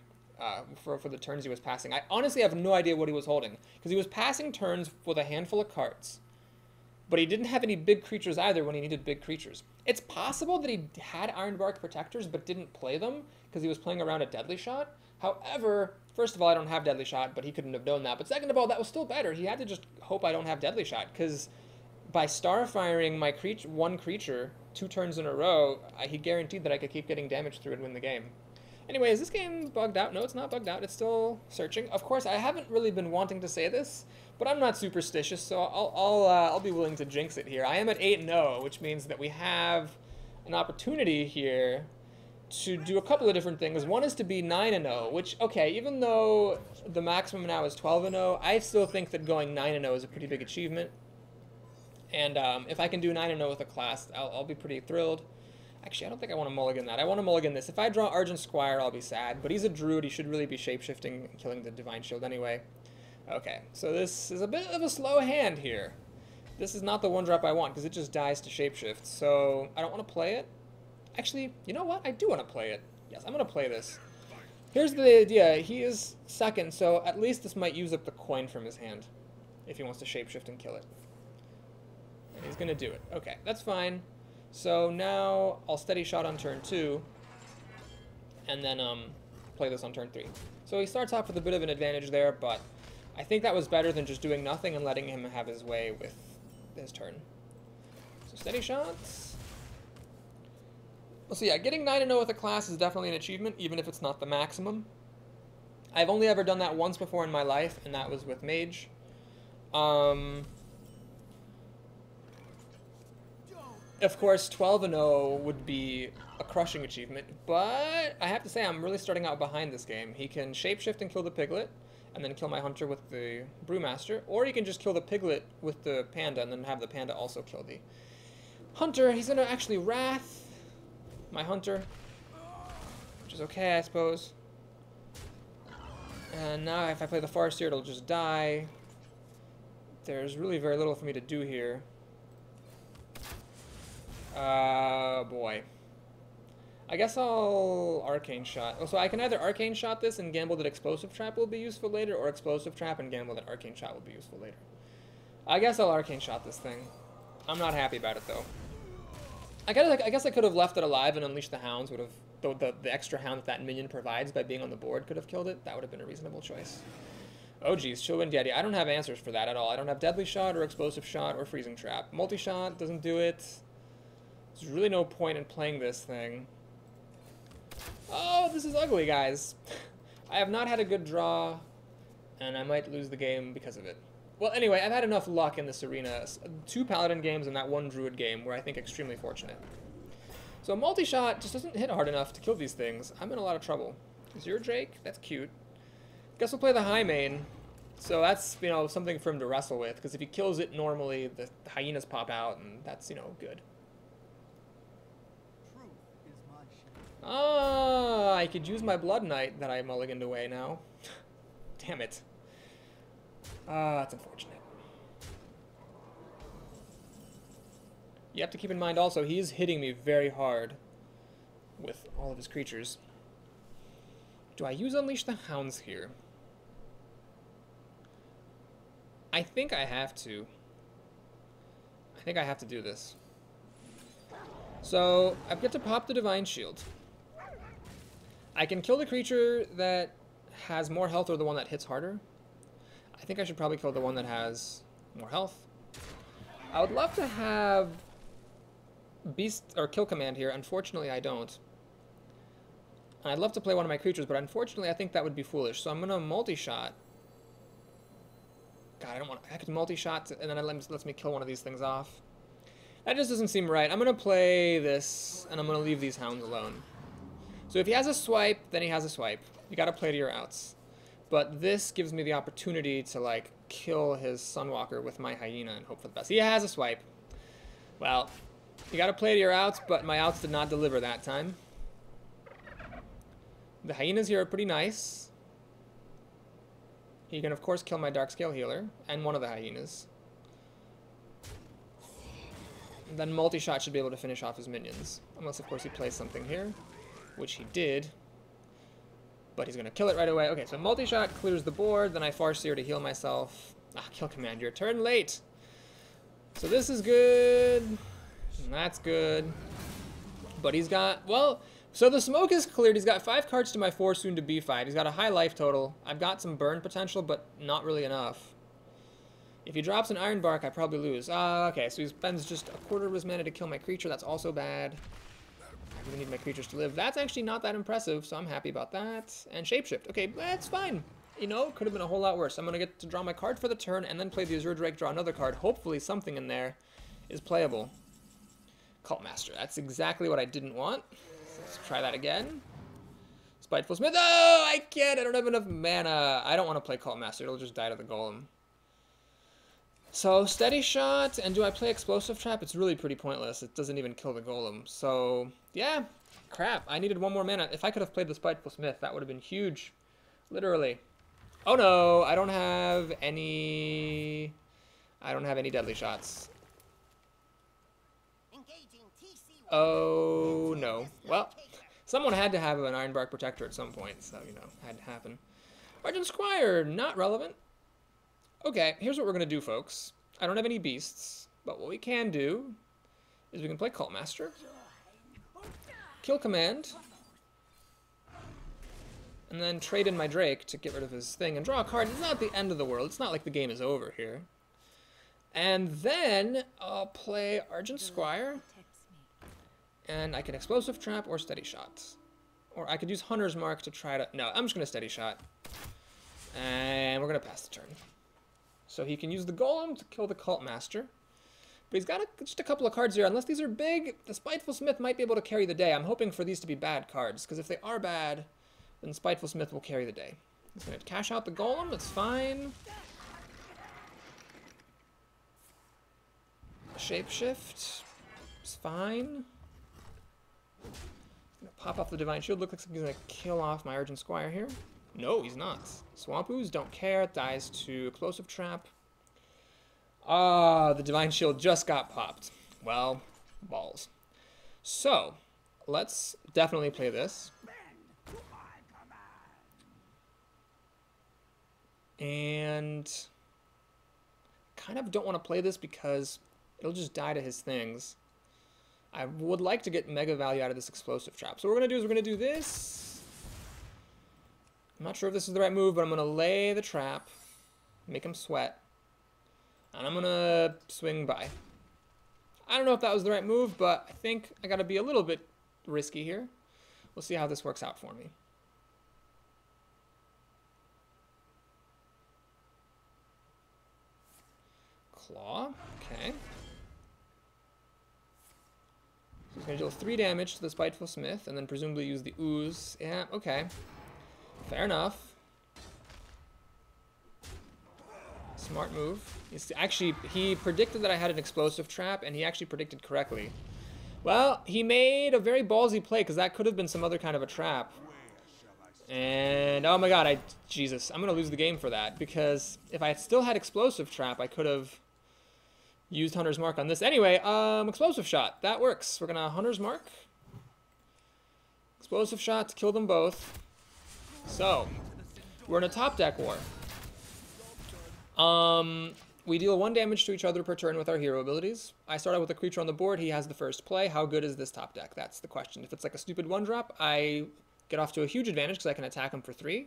for the turns he was passing. I honestly have no idea what he was holding, because he was passing turns with a handful of cards, but he didn't have any big creatures either when he needed big creatures. It's possible that he had Ironbark Protectors but didn't play them because he was playing around a Deadly Shot. However, first of all, I don't have Deadly Shot, but he couldn't have known that. But second of all, that was still better. He had to just hope I don't have Deadly Shot, because by starfiring my one creature 2 turns in a row, he guaranteed that I could keep getting damage through and win the game. Anyway, is this game bugged out? No, it's not bugged out. It's still searching. Of course, I haven't really been wanting to say this, but I'm not superstitious, so I'll be willing to jinx it here. I am at 8-0, which means that we have an opportunity here to do a couple of different things. One is to be 9-0, which, okay, even though the maximum now is 12-0, I still think that going 9-0 is a pretty big achievement. And if I can do 9-0 with a class, I'll be pretty thrilled. Actually, I don't think I want to mulligan that. I want to mulligan this. If I draw Argent Squire, I'll be sad. But he's a druid. He should really be shapeshifting and killing the Divine Shield anyway. Okay, so this is a bit of a slow hand here. This is not the 1-drop I want, because it just dies to shapeshift. So I don't want to play it. Actually, you know what? I do want to play it. Yes, I'm going to play this. Here's the idea. He is second, so at least this might use up the coin from his hand, if he wants to shapeshift and kill it. And he's going to do it. Okay, that's fine. So now I'll steady shot on turn 2, and then play this on turn 3. So he starts off with a bit of an advantage there, but I think that was better than just doing nothing and letting him have his way with his turn. So steady shots. So yeah, getting 9-0 with a class is definitely an achievement, even if it's not the maximum. I've only ever done that once before in my life, and that was with Mage. Of course, 12-0 would be a crushing achievement, but I have to say I'm really starting out behind this game. He can shapeshift and kill the Piglet, and then kill my Hunter with the Brewmaster, or he can just kill the Piglet with the Panda, and then have the Panda also kill the Hunter. He's going to actually Wrath my Hunter, which is okay, I suppose. And now if I play the Farseer, it'll just die. There's really very little for me to do here. Boy. I guess I'll Arcane Shot. Oh, so I can either Arcane Shot this and gamble that Explosive Trap will be useful later, or Explosive Trap and gamble that Arcane Shot will be useful later. I guess I'll Arcane Shot this thing. I'm not happy about it, though. I guess I could have left it alive and Unleashed the Hounds would have... The extra hound that minion provides by being on the board could have killed it. That would have been a reasonable choice. Oh geez, Chillwind Yeti. I don't have answers for that at all. I don't have Deadly Shot or Explosive Shot or Freezing Trap. Multi-Shot doesn't do it. There's really no point in playing this thing. Oh, this is ugly, guys. I have not had a good draw, and I might lose the game because of it. Well, anyway, I've had enough luck in this arena. 2 Paladin games and that 1 Druid game where I think extremely fortunate. So multi-shot just doesn't hit hard enough to kill these things. I'm in a lot of trouble. Zero Drake? That's cute. Guess we'll play the high main. So that's, you know, something for him to wrestle with, because if he kills it normally, the hyenas pop out, and that's, you know, good. Ah, I could use my Blood Knight that I mulliganed away now. Damn it. That's unfortunate. You have to keep in mind also, he is hitting me very hard with all of his creatures. Do I use Unleash the Hounds here? I think I have to. I think I have to do this. So, I get to pop the Divine Shield. I can kill the creature that has more health or the one that hits harder. I think I should probably kill the one that has more health. I would love to have Beast or Kill Command here. Unfortunately, I don't. And I'd love to play one of my creatures, but unfortunately, I think that would be foolish. So I'm gonna multi-shot. God, I don't want. I could multi-shot, and then it lets me kill one of these things off. That just doesn't seem right. I'm gonna play this, and I'm gonna leave these hounds alone. So if he has a swipe, then he has a swipe. You gotta play to your outs. But this gives me the opportunity to, like, kill his Sunwalker with my Hyena and hope for the best. He has a swipe. Well, you gotta play to your outs, but my outs did not deliver that time. The Hyenas here are pretty nice. He can, of course, kill my Darkscale Healer and one of the Hyenas. And then multi-shot should be able to finish off his minions. Unless, of course, he plays something here, which he did. But he's going to kill it right away. Okay, so multi-shot clears the board. Then I Farseer to heal myself. Ah, Kill Command, your turn late. So this is good. And that's good. But he's got, well, so the smoke is cleared. He's got 5 cards to my 4, soon to be 5. He's got a high life total. I've got some burn potential, but not really enough. If he drops an Iron Bark, I probably lose. Okay, so he spends just a quarter of his mana to kill my creature. That's also bad. I really need my creatures to live. That's actually not that impressive, so I'm happy about that. And Shapeshift. Okay, that's fine. You know, could have been a whole lot worse. I'm going to get to draw my card for the turn and then play the Azure Drake, draw another card. Hopefully something in there is playable. Cult Master. That's exactly what I didn't want. So let's try that again. Spiteful Smith. Oh, I can't. I don't have enough mana. I don't want to play Cult Master. It'll just die to the Golem. So, Steady Shot, and do I play Explosive Trap? It's really pretty pointless. It doesn't even kill the Golem. So, yeah. Crap. I needed one more mana. If I could have played the Spiteful Smith, that would have been huge. Literally. Oh no, I don't have any... I don't have any deadly shots. Oh no. Well, someone had to have an Ironbark Protector at some point, so, you know, had to happen. Argent Squire, not relevant. Okay, here's what we're going to do, folks. I don't have any beasts, but what we can do is we can play Cult Master, kill Command, and then trade in my Drake to get rid of his thing and draw a card. It's not the end of the world. It's not like the game is over here. And then I'll play Argent Squire, and I can Explosive Trap or Steady Shot. Or I could use Hunter's Mark to try to... No, I'm just going to Steady Shot. And we're going to pass the turn. So he can use the Golem to kill the Cult Master. But he's got just a couple of cards here. Unless these are big, the Spiteful Smith might be able to carry the day. I'm hoping for these to be bad cards, because if they are bad, then Spiteful Smith will carry the day. He's going to cash out the Golem. It's fine. Shapeshift. It's fine. He's going to pop off the Divine Shield. Looks like he's going to kill off my Urgent Squire here. No, he's not. Swamp Ooze, don't care. It dies to Explosive Trap. Ah, the Divine Shield just got popped. Well, balls. So, let's definitely play this. And kind of don't want to play this because it'll just die to his things. I would like to get mega value out of this Explosive Trap. So what we're going to do is we're going to do this. I'm not sure if this is the right move, but I'm going to lay the trap, make him sweat, and I'm going to swing by. I don't know if that was the right move, but I think I got to be a little bit risky here. We'll see how this works out for me. Claw, okay. So he's going to deal 3 damage to the Spiteful Smith, and then presumably use the Ooze. Yeah, okay. Fair enough. Smart move. Actually, he predicted that I had an Explosive Trap, and he actually predicted correctly. Well, he made a very ballsy play, because that could have been some other kind of a trap. And, oh my god, Jesus, I'm going to lose the game for that, because if I had still had Explosive Trap, I could have used Hunter's Mark on this. Anyway, Explosive Shot. That works. We're going to Hunter's Mark. Explosive Shot to kill them both. So, we're in a top deck war. We deal 1 damage to each other per turn with our hero abilities. I start out with a creature on the board. He has the first play. How good is this top deck? That's the question. If it's like a stupid 1-drop, I get off to a huge advantage because I can attack him for 3.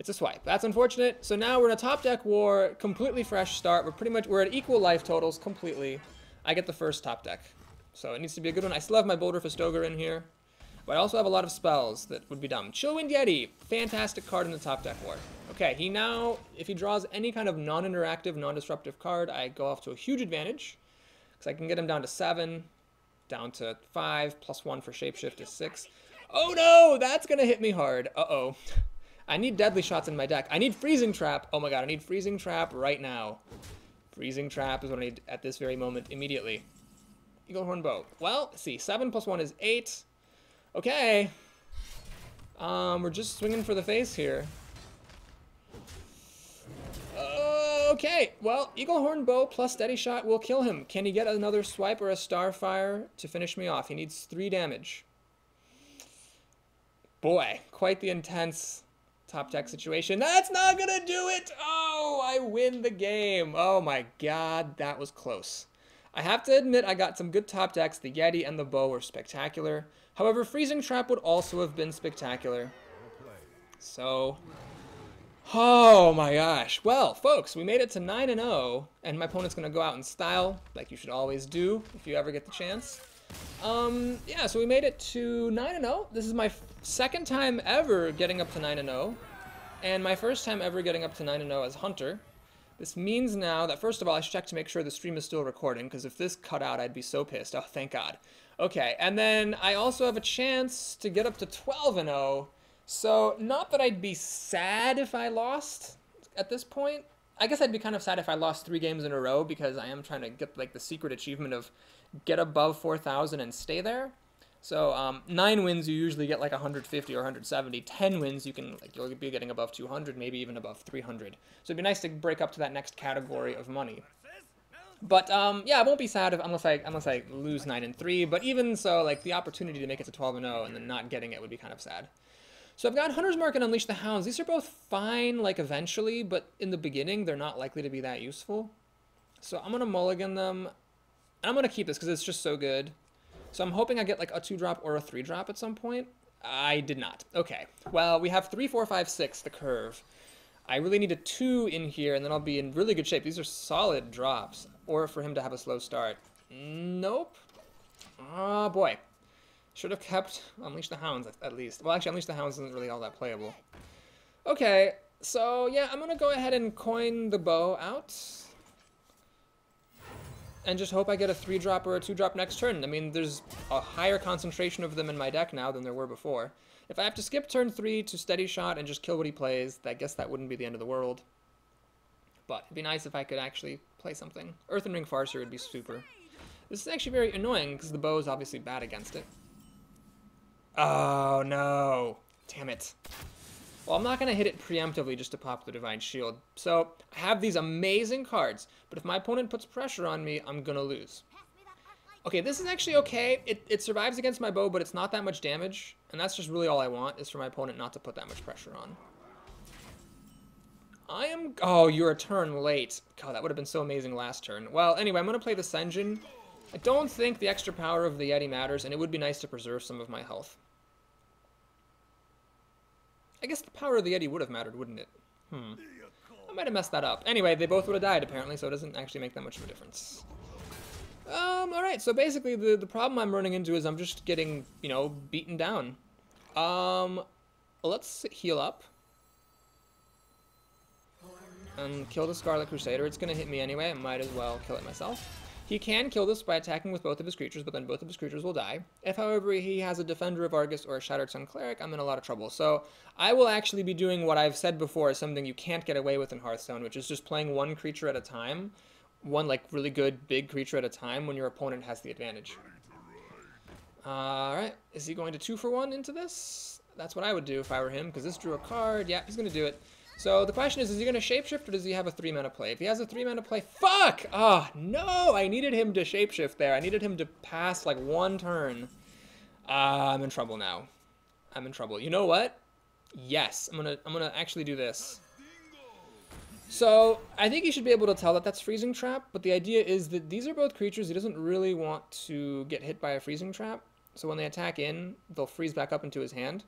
It's a swipe. That's unfortunate. So now we're in a top deck war, completely fresh start. We're at equal life totals completely. I get the first top deck. So it needs to be a good one. I still have my Boulder Festoga in here. But I also have a lot of spells that would be dumb. Chillwind Yeti, fantastic card in the top deck war. Okay, he now, if he draws any kind of non-interactive, non-disruptive card, I go off to a huge advantage. Because I can get him down to 7, down to 5, +1 for Shapeshift is 6. Oh no, that's going to hit me hard. Uh-oh. I need deadly shots in my deck. I need Freezing Trap. Oh my god, I need Freezing Trap right now. Freezing Trap is what I need at this very moment, immediately. Eaglehorn Bow. Well, let's see, 7 + 1 is 8. Okay. We're just swinging for the face here. Okay, well, Eaglehorn Bow plus Steady Shot will kill him. Can he get another swipe or a Starfire to finish me off? He needs 3 damage. Boy, quite the intense top deck situation. That's not gonna do it! Oh, I win the game. Oh my god, that was close. I have to admit I got some good top decks. The Yeti and the Bow were spectacular. However, Freezing Trap would also have been spectacular. So, Oh my gosh. Well, folks, we made it to 9-0, and my opponent's going to go out in style, like you should always do if you ever get the chance. Yeah, so we made it to 9-0. This is my second time ever getting up to 9-0, and my first time ever getting up to 9-0 as Hunter. This means now that, first of all, I should check to make sure the stream is still recording, because if this cut out, I'd be so pissed. Oh, thank God. Okay, and then I also have a chance to get up to 12-0. So, not that I'd be sad if I lost at this point. I guess I'd be kind of sad if I lost 3 games in a row, because I am trying to get, like, the secret achievement of get above 4,000 and stay there. So, 9 wins, you usually get, like, 150 or 170. 10 wins, you'll be getting above 200, maybe even above 300. So it'd be nice to break up to that next category of money. But, yeah, I won't be sad unless I lose 9-3. But even so, like, the opportunity to make it to 12-0 and then not getting it would be kind of sad. So I've got Hunter's Mark and Unleash the Hounds. These are both fine, like, eventually, but in the beginning, they're not likely to be that useful. So I'm going to mulligan them, and I'm going to keep this because it's just so good. So I'm hoping I get, like, a 2-drop or a 3-drop at some point. I did not. Okay. Well, we have 3, 4, 5, 6, the curve. I really need a 2 in here, and then I'll be in really good shape. These are solid drops. Or for him to have a slow start. Nope. Oh, boy. Should have kept Unleash the Hounds, at least. Well, actually, Unleash the Hounds isn't really all that playable. Okay, so, yeah, I'm going to go ahead and coin the bow out. And just hope I get a 3-drop or a 2-drop next turn. I mean, there's a higher concentration of them in my deck now than there were before. If I have to skip turn 3 to Steady Shot and just kill what he plays, I guess that wouldn't be the end of the world. But it'd be nice if I could actually play something. Earthen Ring Farseer would be super. This is actually very annoying because the bow is obviously bad against it. Oh, no. Damn it. Well, I'm not going to hit it preemptively just to pop the Divine Shield. So, I have these amazing cards, but if my opponent puts pressure on me, I'm going to lose. Okay, this is actually okay. It survives against my bow, but it's not that much damage, and that's just really all I want, is for my opponent not to put that much pressure on. Oh, you're a turn late. God, that would have been so amazing last turn. Well, anyway, I'm going to play the Senjin. I don't think the extra power of the Yeti matters, and it would be nice to preserve some of my health. I guess the power of the Yeti would have mattered, wouldn't it? I might have messed that up. Anyway, they both would have died, apparently, so it doesn't actually make that much of a difference. Alright, so basically the problem I'm running into is I'm just getting, you know, beaten down. Let's heal up. And kill the Scarlet Crusader. It's going to hit me anyway. I might as well kill it myself. He can kill this by attacking with both of his creatures, but then both of his creatures will die. If, however, he has a Defender of Argus or a Shattered Sun Cleric, I'm in a lot of trouble. So I will actually be doing what I've said before is something you can't get away with in Hearthstone, which is just playing one creature at a time. One, like, really good big creature at a time when your opponent has the advantage. Alright, is he going to 2-for-1 into this? That's what I would do if I were him, because this drew a card. Yeah, he's going to do it. So the question is he going to shapeshift or does he have a 3-mana play? If he has a 3-mana play, fuck! Oh, no! I needed him to shapeshift there. I needed him to pass, like, one turn. I'm in trouble now. I'm in trouble. You know what? Yes, I'm gonna actually do this. So, I think he should be able to tell that that's Freezing Trap, but the idea is that these are both creatures he doesn't really want to get hit by a Freezing Trap. So when they attack in, they'll freeze back up into his hand,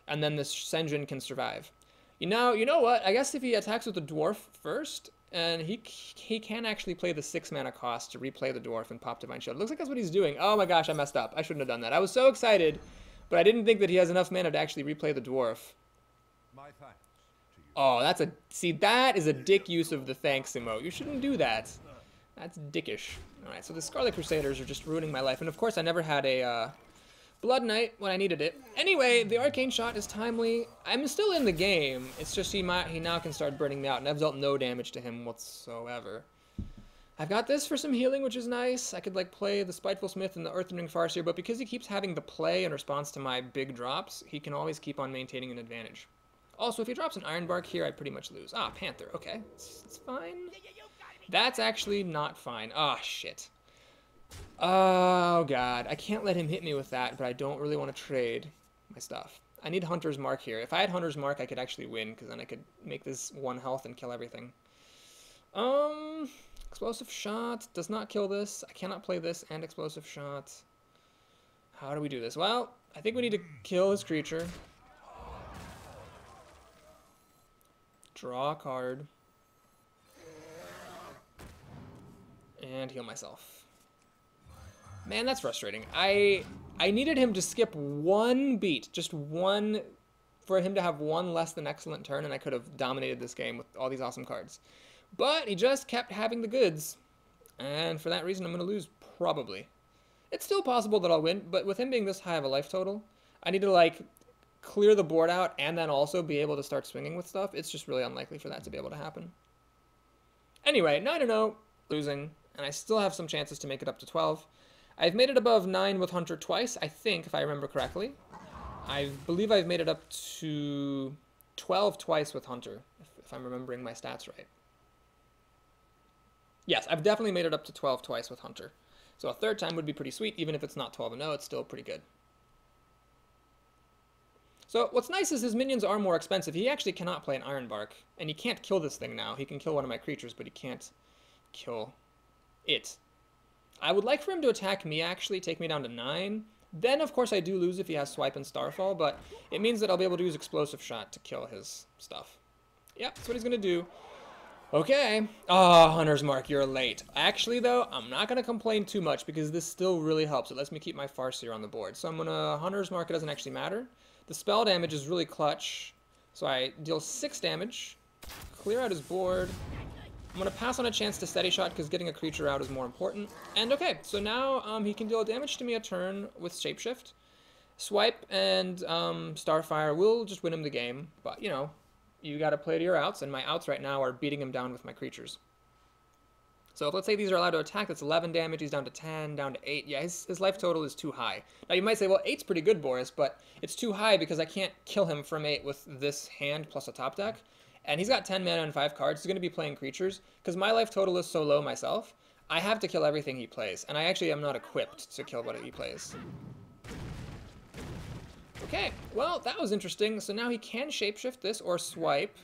and then this Senjin can survive. You know what? I guess if he attacks with the Dwarf first, and he can actually play the 6-mana cost to replay the Dwarf and pop Divine Shield. It looks like that's what he's doing. Oh my gosh, I messed up. I shouldn't have done that. I was so excited, but I didn't think that he has enough mana to actually replay the Dwarf. Oh, see, that is a dick use of the thanks emote. You shouldn't do that. That's dickish. Alright, so the Scarlet Crusaders are just ruining my life, and of course I never had a, Blood Knight when I needed it. Anyway, the Arcane Shot is timely. I'm still in the game. It's just he now can start burning me out, and I've dealt no damage to him whatsoever. I've got this for some healing, which is nice. I could, like, play the Spiteful Smith and the Earthen Ring Farseer, but because he keeps having the play in response to my big drops, he can always keep on maintaining an advantage. Also, if he drops an Ironbark here, I pretty much lose. Ah, Panther. Okay, it's fine. That's actually not fine. Ah, shit. Oh, God. I can't let him hit me with that, but I don't really want to trade my stuff. I need Hunter's Mark here. If I had Hunter's Mark, I could actually win, because then I could make this 1 health and kill everything. Explosive Shot does not kill this. I cannot play this and Explosive Shot. How do we do this? Well, I think we need to kill his creature. Draw a card. And heal myself. Man, that's frustrating. I needed him to skip one beat, just one, for him to have one less than excellent turn, and I could have dominated this game with all these awesome cards. But he just kept having the goods, and for that reason I'm going to lose, probably. It's still possible that I'll win, but with him being this high of a life total, I need to, like, clear the board out and then also be able to start swinging with stuff. It's just really unlikely for that to be able to happen. Anyway, 9-0, losing, and I still have some chances to make it up to 12. I've made it above 9 with Hunter twice, I think, if I remember correctly. I believe I've made it up to 12 twice with Hunter, if I'm remembering my stats right. Yes, I've definitely made it up to 12 twice with Hunter. So a third time would be pretty sweet. Even if it's not 12-0, it's still pretty good. So what's nice is his minions are more expensive. He actually cannot play an Ironbark, and he can't kill this thing now. He can kill one of my creatures, but he can't kill it. I would like for him to attack me, actually, take me down to 9. Then, of course, I do lose if he has Swipe and Starfall, but it means that I'll be able to use Explosive Shot to kill his stuff. Yep, that's what he's going to do. Okay. Oh, Hunter's Mark, you're late. Actually, though, I'm not going to complain too much because this still really helps. It lets me keep my Farseer on the board. So I'm going to Hunter's Mark. It doesn't actually matter. The spell damage is really clutch. So I deal 6 damage, clear out his board. I'm going to pass on a chance to Steady Shot because getting a creature out is more important. And okay, so now he can deal damage to me a turn with Shapeshift. Swipe and Starfire will just win him the game, but, you know, you got to play to your outs, and my outs right now are beating him down with my creatures. So if let's say these are allowed to attack, that's 11 damage, he's down to 10, down to 8. Yeah, his life total is too high. Now you might say, well, 8's pretty good, Boris, but it's too high because I can't kill him from 8 with this hand plus a top deck. And he's got 10 mana and 5 cards. He's going to be playing creatures. Because my life total is so low myself, I have to kill everything he plays. And I actually am not equipped to kill what he plays. Okay, well, that was interesting. So now he can shapeshift this or swipe.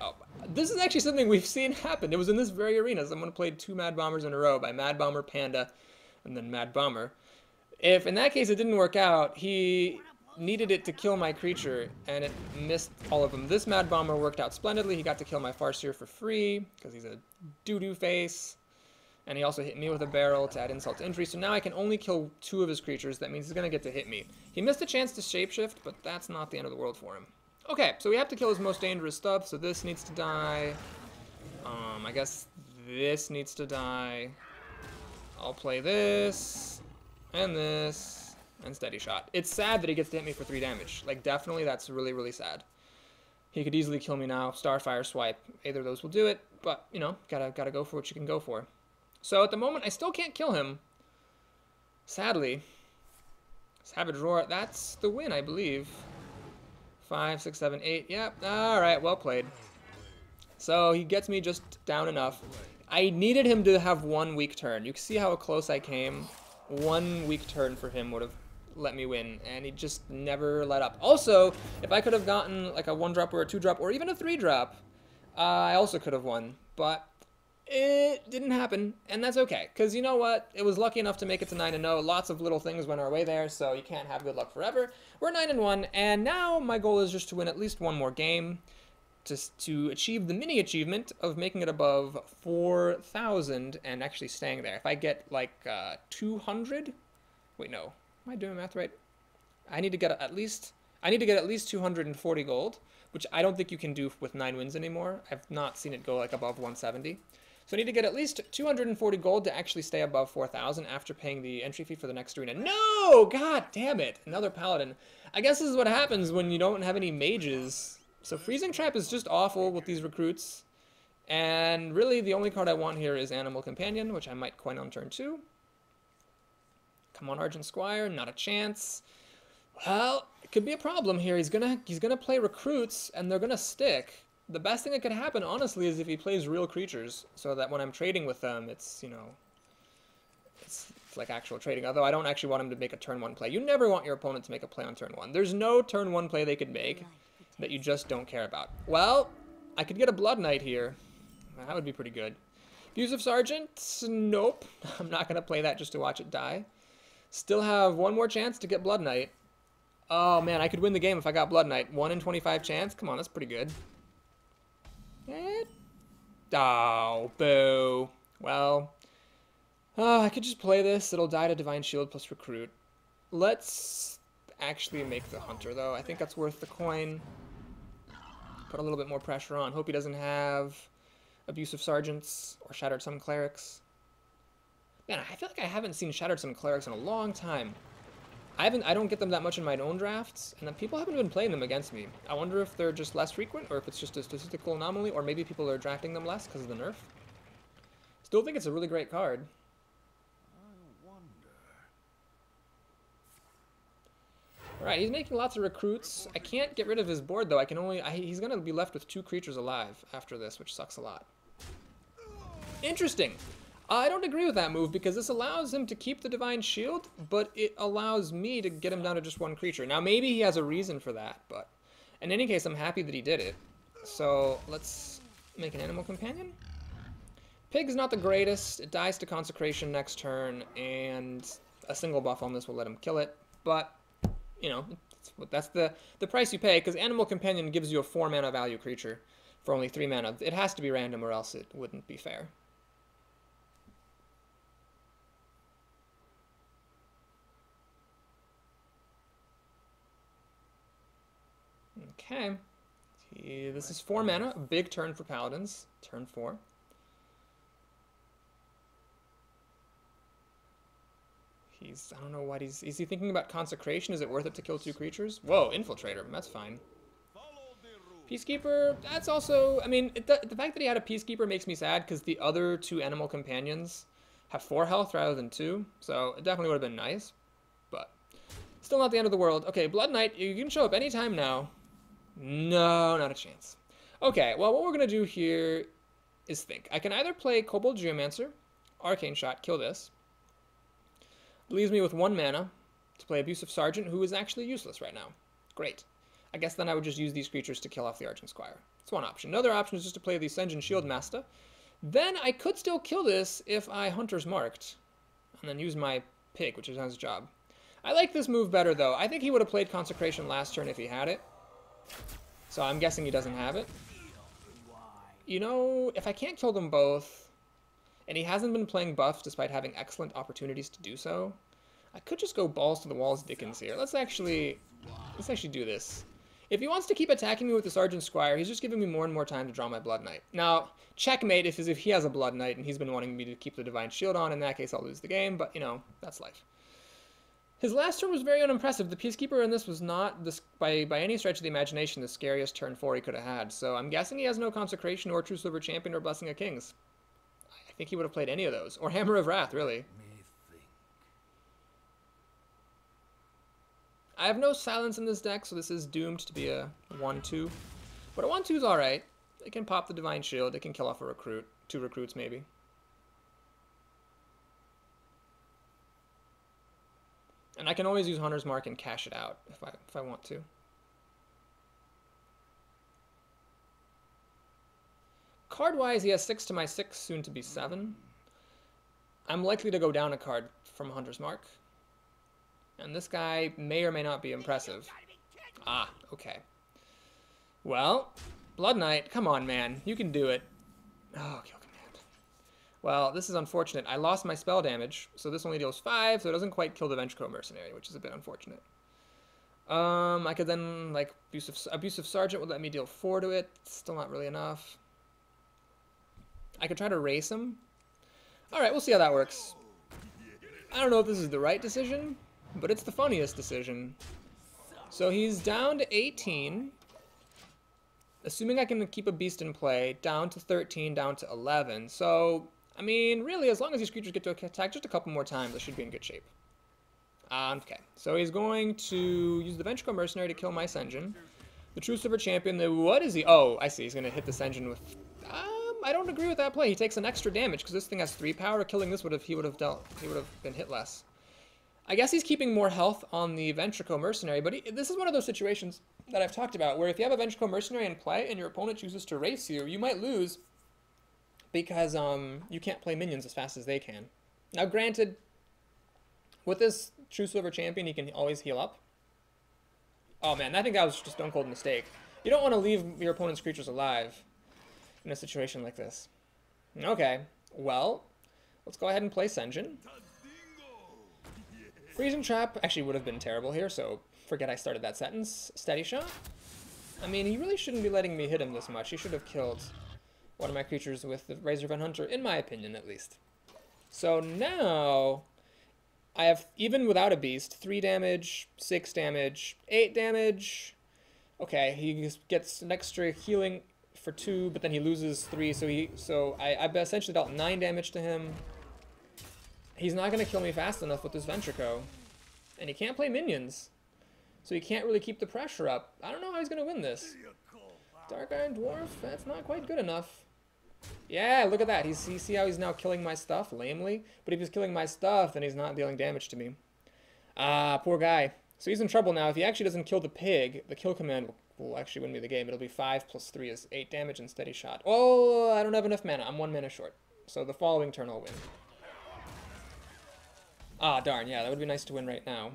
Oh, this is actually something we've seen happen. It was in this very arena. Someone played 2 Mad Bombers in a row by Mad Bomber, Panda, and then Mad Bomber. If in that case it didn't work out, he needed it to kill my creature, and it missed all of them. This Mad Bomber worked out splendidly. He got to kill my Farseer for free, because he's a doo-doo face. And he also hit me with a barrel to add insult to injury. So now I can only kill 2 of his creatures. That means he's going to get to hit me. He missed a chance to shapeshift, but that's not the end of the world for him. Okay, so we have to kill his most dangerous stuff. So this needs to die. I guess this needs to die. I'll play this, and Steady Shot. It's sad that he gets to hit me for 3 damage. Like, definitely, that's really, really sad. He could easily kill me now. Starfire, Swipe. Either of those will do it, but, you know, gotta go for what you can go for. So at the moment, I still can't kill him. Sadly. Savage Roar, that's the win, I believe. 5, 6, 7, 8. Yep, alright, well played. So he gets me just down enough. I needed him to have 1 weak turn. You can see how close I came. 1 weak turn for him would have let me win, and he just never let up. Also, if I could have gotten like a 1-drop or a 2-drop or even a 3-drop, I also could have won, but it didn't happen, and that's okay, because you know what? It was lucky enough to make it to 9-0. Lots of little things went our way there, so you can't have good luck forever. We're 9-1, and now my goal is just to win at least 1 more game, just to achieve the mini achievement of making it above 4,000 and actually staying there. If I get like 200, wait, no, am I doing math right? I need to get at least 240 gold, which I don't think you can do with 9 wins anymore. I've not seen it go like above 170. So I need to get at least 240 gold to actually stay above 4,000 after paying the entry fee for the next arena. No! God damn it! Another paladin. I guess this is what happens when you don't have any mages. So Freezing Trap is just awful with these recruits. And really the only card I want here is Animal Companion, which I might coin on turn 2. Come on, Argent Squire, not a chance. Well, it could be a problem here. He's gonna play recruits, and they're gonna stick. The best thing that could happen, honestly, is if he plays real creatures, so that when I'm trading with them, it's, you know, it's like actual trading. Although I don't actually want him to make a turn 1 play. You never want your opponent to make a play on turn 1. There's no turn 1 play they could make that you just don't care about. Well, I could get a Blood Knight here. That would be pretty good. Abusive Sergeant? Nope. I'm not gonna play that just to watch it die. Still have 1 more chance to get Blood Knight. Oh man, I could win the game if I got Blood Knight. 1 in 25 chance? Come on, that's pretty good. Oh, boo. Well, I could just play this. It'll die to Divine Shield plus Recruit. Let's actually make the Hunter, though. I think that's worth the coin. Put a little bit more pressure on. Hope he doesn't have Abusive Sergeants or Shattered Sun Clerics. Man, I feel like I haven't seen Shattered Sun Clerics in a long time. I don't get them that much in my own drafts, and people haven't been playing them against me. I wonder if they're just less frequent, or if it's just a statistical anomaly, or maybe people are drafting them less because of the nerf. Still think it's a really great card. Alright, he's making lots of recruits. I can't get rid of his board, though. He's going to be left with 2 creatures alive after this, which sucks a lot. Interesting. I don't agree with that move, because this allows him to keep the Divine Shield, but it allows me to get him down to just 1 creature. Now, maybe he has a reason for that, but in any case, I'm happy that he did it. So, let's make an Animal Companion. Pig's not the greatest. It dies to Consecration next turn, and a single buff on this will let him kill it, but you know, that's the price you pay, because Animal Companion gives you a 4 mana value creature for only 3 mana. It has to be random or else it wouldn't be fair. Okay. This is 4 mana, a big turn for Paladins. Turn 4. I don't know what is he thinking about Consecration? Is it worth it to kill 2 creatures? Whoa, Infiltrator, that's fine. Peacekeeper, that's also, I mean, the fact that he had a Peacekeeper makes me sad, because the other 2 Animal Companions have 4 health rather than 2, so it definitely would have been nice, but still not the end of the world. Okay, Blood Knight, you can show up anytime now. No, not a chance. Okay, well, what we're going to do here is think. I can either play Kobold Geomancer, Arcane Shot, kill this. Leaves me with 1 mana to play Abusive Sergeant, who is actually useless right now. Great. I guess then I would just use these creatures to kill off the Argent Squire. That's one option. Another option is just to play the Ascension Shield Master. Then I could still kill this if I Hunter's Marked, and then use my Pig, which is his job. I like this move better, though. I think he would have played Consecration last turn if he had it. So I'm guessing he doesn't have it. You know, if I can't kill them both, and he hasn't been playing buffs despite having excellent opportunities to do so, I could just go balls to the walls Dickens here. Let's actually do this. If he wants to keep attacking me with the Sergeant Squire, he's just giving me more and more time to draw my Blood Knight. Now, checkmate if he has a Blood Knight and he's been wanting me to keep the Divine Shield on. In that case, I'll lose the game, but, you know, that's life. His last turn was very unimpressive. The Peacekeeper in this was not, by any stretch of the imagination, the scariest turn 4 he could have had. So I'm guessing he has no Consecration or True Silver Champion or Blessing of Kings. I think he would have played any of those. Or Hammer of Wrath, really. I have no Silence in this deck, so this is doomed to be a 1-2. But a 1-2 is alright. It can pop the Divine Shield. It can kill off a recruit. 2 recruits, maybe. And I can always use Hunter's Mark and cash it out if I want to. Card-wise, he has 6 to my 6, soon to be 7. I'm likely to go down a card from Hunter's Mark. And this guy may or may not be impressive. Ah, okay. Well, Blood Knight, come on, man. You can do it. Oh, kill command. Well, this is unfortunate. I lost my spell damage, so this only deals 5, so it doesn't quite kill the Vengecrow Mercenary, which is a bit unfortunate. I could then, like, Abusive Sergeant would let me deal 4 to it. Still not really enough. I could try to race him. Alright, we'll see how that works. I don't know if this is the right decision, but it's the funniest decision. So he's down to 18. Assuming I can keep a beast in play, down to 13, down to 11. So, I mean, really, as long as these creatures get to attack just a couple more times, I should be in good shape. Okay, so he's going to use the Vengecrow Mercenary to kill my Sen'jin. The True Silver Champion, what is he? Oh, I see, he's going to hit the Sen'jin with... I don't agree with that play. He takes an extra damage because this thing has 3 power. Killing this he would have been hit less. I guess he's keeping more health on the Vengecrow Mercenary, but this is one of those situations that I've talked about where if you have a Vengecrow Mercenary in play and your opponent chooses to race you, you might lose because you can't play minions as fast as they can. Now, granted, with this True Silver Champion, he can always heal up. Oh man, I think that was just a stone cold mistake. You don't want to leave your opponent's creatures alive. in a situation like this. Okay, well, let's go ahead and play Senjin. Freezing Trap actually would have been terrible here, so forget I started that sentence. Steady Shot. I mean, he really shouldn't be letting me hit him this much. He should have killed one of my creatures with the Razorven Hunter, in my opinion, at least. So now, I have, even without a beast, 3 damage, 6 damage, 8 damage. Okay, he gets an extra healing for 2, but then he loses 3, so I essentially dealt 9 damage to him. He's not going to kill me fast enough with this Ventrico. And he can't play minions, so he can't really keep the pressure up. I don't know how he's going to win this. Dark Iron Dwarf, that's not quite good enough. Yeah, look at that. See how he's now killing my stuff lamely? But if he's killing my stuff, then he's not dealing damage to me. Ah, poor guy. So he's in trouble now. If he actually doesn't kill the pig, the kill command will actually win me the game. It'll be 5 plus 3 is 8 damage and Steady Shot. Oh, I don't have enough mana. I'm 1 mana short. So the following turn I'll win. Ah, darn. Yeah, that would be nice to win right now.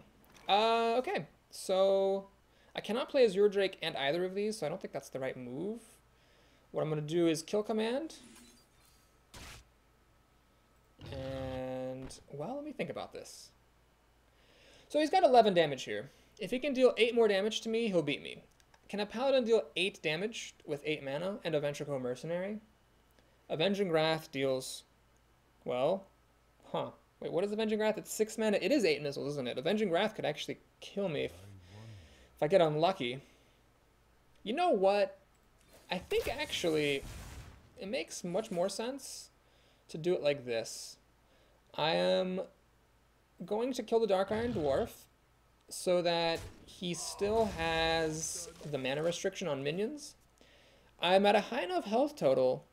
Okay. So I cannot play Azure Drake and either of these, so I don't think that's the right move. What I'm going to do is kill command. And, well, let me think about this. So he's got 11 damage here. If he can deal 8 more damage to me, he'll beat me. Can a paladin deal 8 damage with 8 mana and a Ventrico Mercenary? Avenging Wrath deals, well, wait, what is Avenging Wrath? It's 6 mana. It is 8 missiles, isn't it? Avenging Wrath could actually kill me if I get unlucky. You know what? I think actually it makes much more sense to do it like this. I am going to kill the Dark Iron Dwarf so that he still has the mana restriction on minions. I'm at a high enough health total.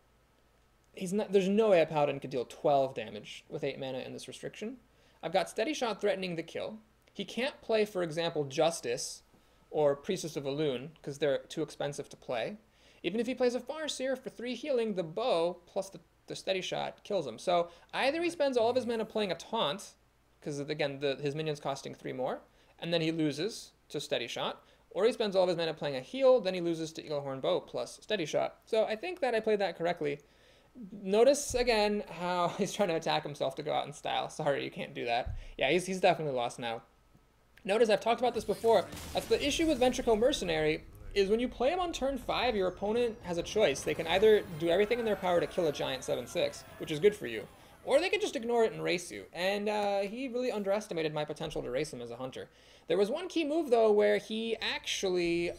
There's no way a paladin could deal 12 damage with 8 mana in this restriction. I've got Steady Shot threatening the kill. He can't play, for example, Justice or Priestess of Elune because they're too expensive to play. Even if he plays a Farseer for 3 healing, the bow plus the Steady Shot kills him. So either he spends all of his mana playing a Taunt, because again, his minion's costing 3 more, and then he loses to Steady Shot, or he spends all of his mana playing a heal, then he loses to Eaglehorn Bow plus Steady Shot. So I think that I played that correctly. Notice again how he's trying to attack himself to go out in style. Sorry, you can't do that. Yeah, he's definitely lost now. Notice I've talked about this before. That's the issue with Ventrico Mercenary, is when you play him on turn 5, your opponent has a choice. They can either do everything in their power to kill a giant 7/6, which is good for you, or they can just ignore it and race you. And he really underestimated my potential to race him as a hunter. There was one key move, though, where he actually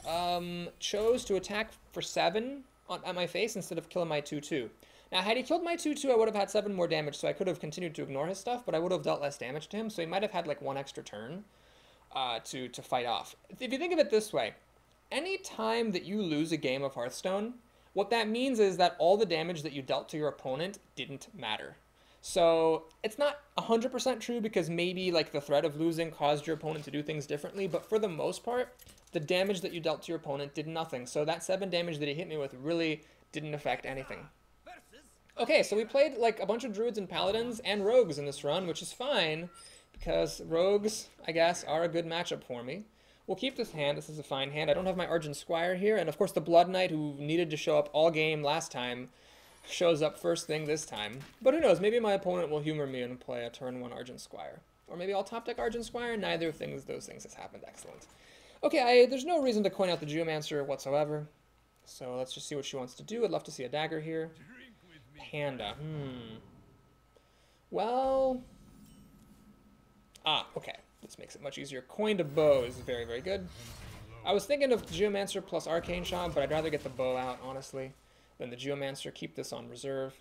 chose to attack for 7 at my face instead of killing my 2/2. Now, had he killed my 2/2, I would have had 7 more damage, so I could have continued to ignore his stuff, but I would have dealt less damage to him, so he might have had like 1 extra turn to fight off. If you think of it this way, any time that you lose a game of Hearthstone, what that means is that all the damage that you dealt to your opponent didn't matter. So it's not 100% true because maybe like the threat of losing caused your opponent to do things differently, but for the most part, the damage that you dealt to your opponent did nothing. So that 7 damage that he hit me with really didn't affect anything. Okay, so we played like a bunch of druids and paladins and rogues in this run, which is fine because rogues, I guess, are a good matchup for me. We'll keep this hand. This is a fine hand. I don't have my Argent Squire here, and of course the Blood Knight, who needed to show up all game last time, shows up first thing this time. But who knows, maybe my opponent will humor me and play a turn 1 Argent Squire. Or maybe I'll top deck Argent Squire. Neither of those things has happened. Excellent. Okay, there's no reason to coin out the Geomancer whatsoever. So let's just see what she wants to do. I'd love to see a dagger here. Panda. Well... okay. This makes it much easier. Coin to bow is very, very good. I was thinking of Geomancer plus Arcane Shot, but I'd rather get the bow out, honestly, than the Geomancer. Keep this on reserve.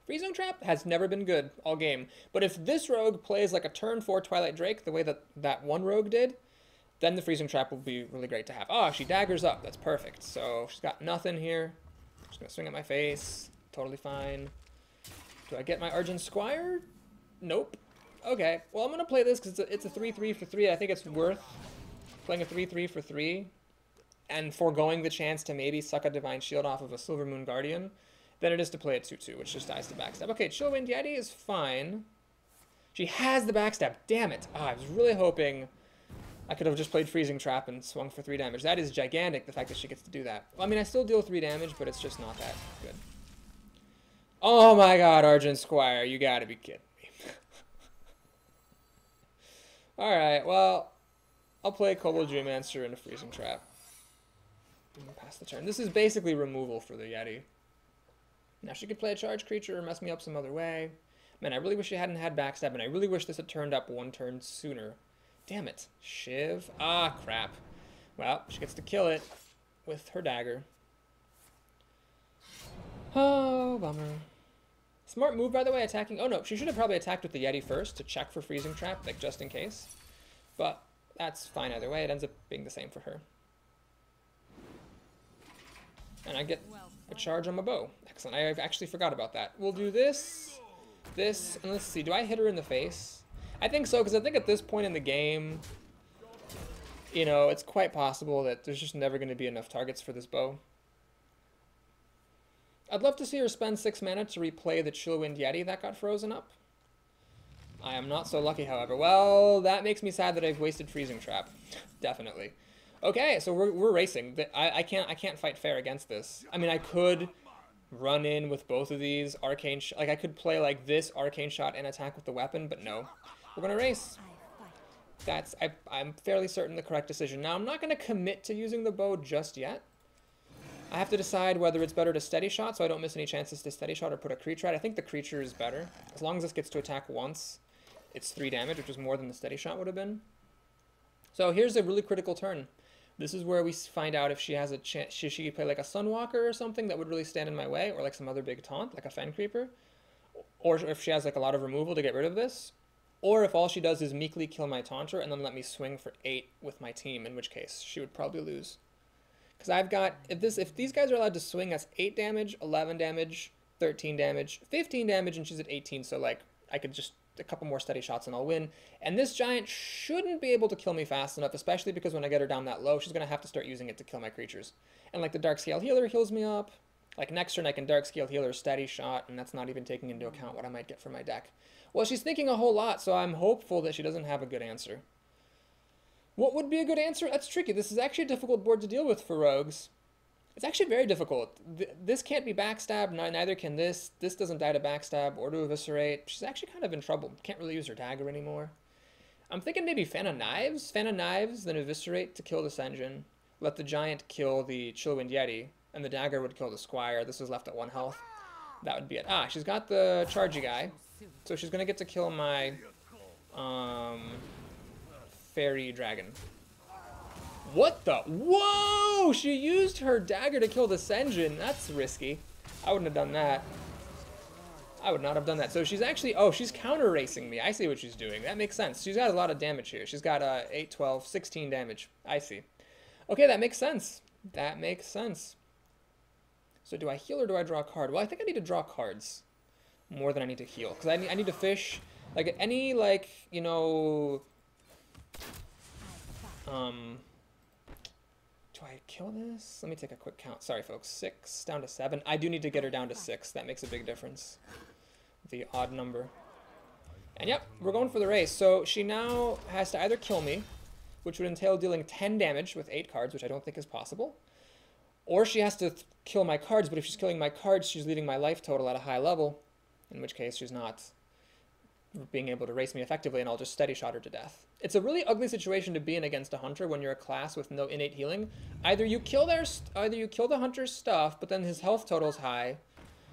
Freezing Trap has never been good all game, but if this rogue plays like a turn 4 Twilight Drake, the way that one rogue did, then the Freezing Trap will be really great to have. Oh, she daggers up. That's perfect. So she's got nothing here. I'm just going to swing at my face. Totally fine. Do I get my Argent Squire? Nope. Okay, well, I'm going to play this because it's a 3/3 for 3. I think it's worth playing a 3/3 for 3 and foregoing the chance to maybe suck a Divine Shield off of a Silver Moon Guardian than it is to play a 2/2, which just dies to backstab. Okay, Chillwind Yeti is fine. She has the backstab. Damn it. I was really hoping I could have just played Freezing Trap and swung for 3 damage. That is gigantic, the fact that she gets to do that. Well, I mean, I still deal 3 damage, but it's just not that good. Oh my god, Argent Squire, you gotta be kidding me. Alright, well, I'll play Kobold Dreammancer and a Freezing Trap. Pass the turn. This is basically removal for the Yeti. Now she could play a charge creature or mess me up some other way. Man, I really wish she hadn't had backstab, and I really wish this had turned up 1 turn sooner. Damn it. Shiv. Ah, crap. Well, she gets to kill it with her dagger. Oh, bummer. Smart move, by the way, attacking. Oh, no, she should have probably attacked with the Yeti first to check for Freezing Trap, like, just in case. But that's fine either way. It ends up being the same for her. And I get a charge on my bow. Excellent. I actually forgot about that. We'll do this, this, and let's see. Do I hit her in the face? I think so, because I think at this point in the game, you know, it's quite possible that there's just never going to be enough targets for this bow. I'd love to see her spend 6 mana to replay the Chillwind Yeti that got frozen up. I am not so lucky, however. Well, that makes me sad that I've wasted Freezing Trap. Definitely. Okay, so we're racing. I can't fight fair against this. I mean, I could run in with both of these arcane. Like I could play like this arcane shot and attack with the weapon, but no, we're gonna race. That's I'm fairly certain the correct decision. Now I'm not gonna commit to using the bow just yet. I have to decide whether it's better to steady shot so I don't miss any chances to steady shot or put a creature out. I think the creature is better. As long as this gets to attack once, it's 3 damage, which is more than the steady shot would have been. So here's a really critical turn. This is where we find out if she has a chance. She could play like a Sunwalker or something that would really stand in my way, or like some other big taunt, like a Fen Creeper. Or if she has like a lot of removal to get rid of this. Or if all she does is meekly kill my Taunter and then let me swing for 8 with my team, in which case she would probably lose. Because I've got, if these guys are allowed to swing, that's 8 damage, 11 damage, 13 damage, 15 damage, and she's at 18, so like I could just a couple more steady shots and I'll win. And this giant shouldn't be able to kill me fast enough, especially because when I get her down that low, she's going to have to start using it to kill my creatures. And like the Darkscale Healer heals me up. Like next turn I can Darkscale Healer steady shot, and that's not even taking into account what I might get from my deck. Well, she's thinking a whole lot, so I'm hopeful that she doesn't have a good answer. What would be a good answer? That's tricky. This is actually a difficult board to deal with for rogues. It's actually very difficult. This can't be backstab, neither can this. This doesn't die to backstab or to eviscerate. She's actually kind of in trouble. Can't really use her dagger anymore. I'm thinking maybe Fan of Knives? Fan of Knives, then eviscerate to kill this engine. Let the giant kill the Chillwind Yeti, and the dagger would kill the Squire. This is left at 1 health. That would be it. Ah, she's got the chargy guy. So she's going to get to kill my fairy dragon. What the? Whoa! She used her dagger to kill this engine. That's risky. I wouldn't have done that. I would not have done that. So she's actually... Oh, she's counter-racing me. I see what she's doing. That makes sense. She's got a lot of damage here. She's got 8, 12, 16 damage. I see. Okay, that makes sense. That makes sense. So do I heal or do I draw a card? Well, I think I need to draw cards more than I need to heal. Because I need to fish... Like, any, like, you know... Do I kill this? Let me take a quick count. Sorry, folks. 6 down to 7. I do need to get her down to 6. That makes a big difference. The odd number. And yep, we're going for the race. So she now has to either kill me, which would entail dealing 10 damage with 8 cards, which I don't think is possible. Or she has to kill my cards, but if she's killing my cards, she's leaving my life total at a high level, in which case she's not being able to race me effectively, and I'll just steady shot her to death. It's a really ugly situation to be in against a hunter when you're a class with no innate healing. Either you kill the hunter's stuff, but then his health total's high,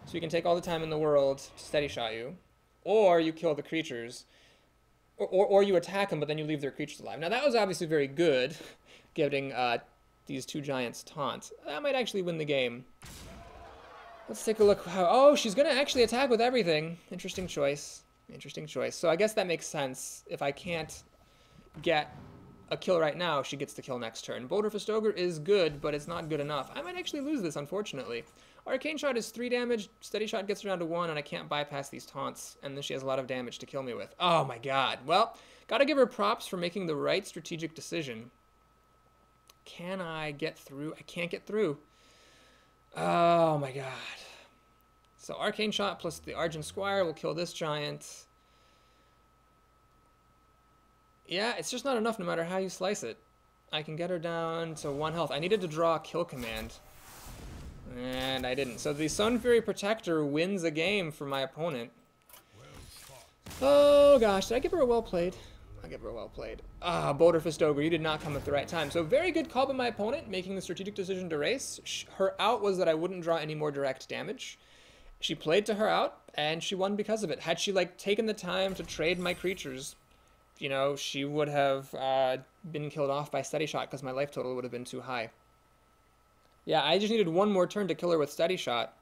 so you can take all the time in the world to steady shot you, or you kill the creatures, or you attack them, but then you leave their creatures alive. Now that was obviously very good, getting these 2 giants taunt. That might actually win the game. Let's take a look. Oh, she's gonna actually attack with everything. Interesting choice. Interesting choice. So I guess that makes sense. If I can't get a kill right now, she gets to kill next turn. Boulder Festoger is good, but it's not good enough. I might actually lose this, unfortunately. Arcane Shot is 3 damage, Steady Shot gets her down to 1, and I can't bypass these taunts, and then she has a lot of damage to kill me with. Oh my god. Well, gotta give her props for making the right strategic decision. Can I get through? I can't get through. Oh my god. So Arcane Shot plus the Argent Squire will kill this giant. Yeah, it's just not enough no matter how you slice it. I can get her down to 1 health. I needed to draw a kill command. And I didn't. So the Sun Fury Protector wins a game for my opponent. Oh gosh, did I give her a well played? I'll give her a well played. Ah, Boulder Fist Ogre, you did not come at the right time. So very good call by my opponent, making the strategic decision to race. Her out was that I wouldn't draw any more direct damage. She played to her out, and she won because of it. Had she, like, taken the time to trade my creatures, you know, she would have been killed off by Steady Shot because my life total would have been too high. Yeah, I just needed one more turn to kill her with Steady Shot,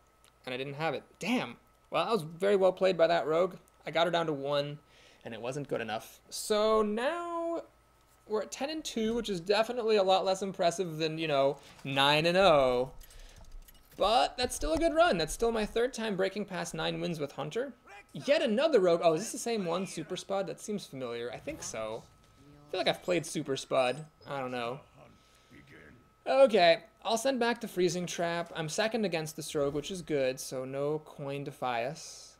and I didn't have it. Damn. Well, that was very well played by that rogue. I got her down to 1, and it wasn't good enough. So now we're at 10-2, which is definitely a lot less impressive than, you know, 9-0. But that's still a good run. That's still my 3rd time breaking past 9 wins with Hunter. Yet another rogue. Oh, is this the same one, Super Spud? That seems familiar. I think so. I feel like I've played Super Spud. I don't know. Okay, I'll send back the Freezing Trap. I'm 2nd against the Rogue, which is good, so no coin defy us.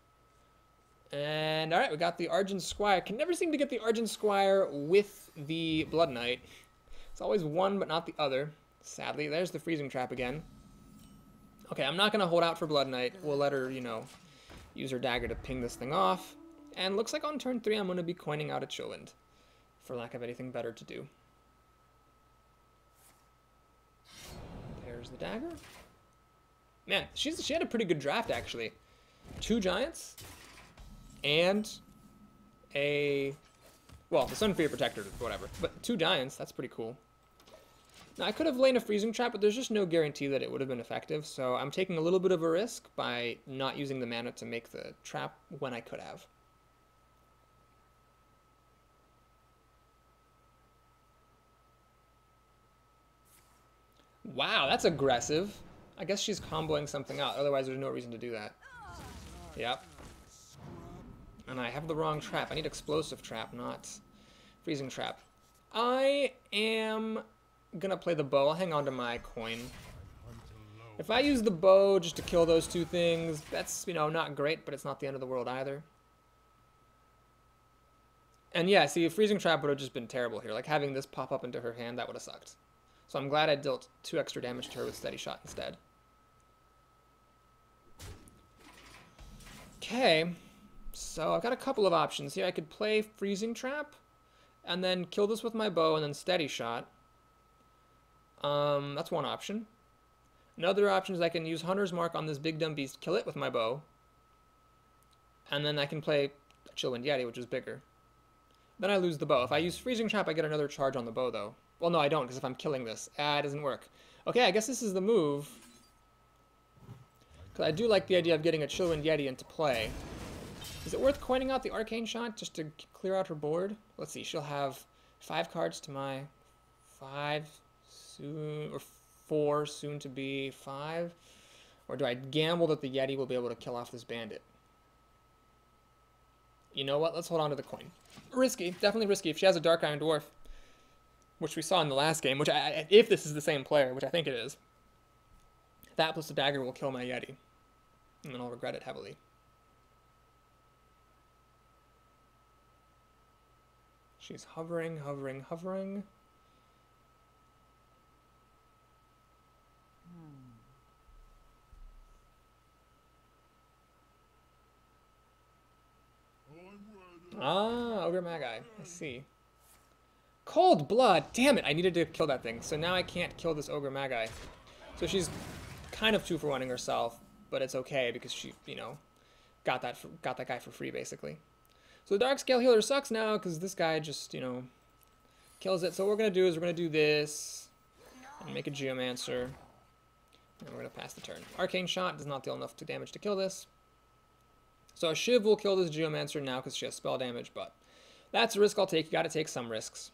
And alright, we got the Argent Squire. Can never seem to get the Argent Squire with the Blood Knight. It's always one but not the other. Sadly, there's the Freezing Trap again. Okay, I'm not going to hold out for Blood Knight. We'll let her, you know, use her dagger to ping this thing off. And looks like on turn 3 I'm going to be coining out a Chillwind, for lack of anything better to do. There's the dagger. Man, she had a pretty good draft, actually. 2 giants and a... Well, the Sun Fury Protector, whatever. But 2 giants, that's pretty cool. Now, I could have lain a Freezing Trap, but there's just no guarantee that it would have been effective, so I'm taking a little bit of a risk by not using the mana to make the trap when I could have. Wow, that's aggressive. I guess she's comboing something out, otherwise there's no reason to do that. Yep. And I have the wrong trap. I need Explosive Trap, not Freezing Trap. I am gonna play the bow. I'll hang on to my coin. If I use the bow just to kill those 2 things, that's, you know, not great, but it's not the end of the world either. And yeah, see, a Freezing Trap would have just been terrible here. Like, having this pop up into her hand, that would have sucked. So I'm glad I dealt 2 extra damage to her with Steady Shot instead. Okay, so I've got a couple of options here. I could play Freezing Trap, and then kill this with my bow, and then Steady Shot. That's one option. Another option is I can use Hunter's Mark on this big dumb beast, kill it with my bow, and then I can play Chillwind Yeti, which is bigger. Then I lose the bow. If I use Freezing Trap, I get another charge on the bow, though. Well, no, I don't, because if I'm killing this, it doesn't work. Okay, I guess this is the move. Because I do like the idea of getting a Chillwind Yeti into play. Is it worth coining out the Arcane Shot just to clear out her board? Let's see, she'll have 5 cards to my 5 soon, or 4 soon to be 5. Or do I gamble that the Yeti will be able to kill off this bandit? You know what? Let's hold on to the coin. Risky, definitely risky. If she has a Dark Iron Dwarf, which we saw in the last game, which if this is the same player, which I think it is, that plus the dagger will kill my Yeti. And then I'll regret it heavily. She's hovering, hovering, hovering. Ah, Ogre Magi. I see. Cold Blood! Damn it! I needed to kill that thing. So now I can't kill this Ogre Magi. So she's kind of 2-for-1ing herself, but it's okay because she, you know, got that guy for free, basically. So the Darkscale Healer sucks now because this guy just, you know, kills it. So what we're going to do is we're going to do this and make a Geomancer. And we're going to pass the turn. Arcane Shot does not deal enough damage to kill this. So a Shiv will kill this Geomancer now because she has spell damage, but that's a risk I'll take. You got to take some risks.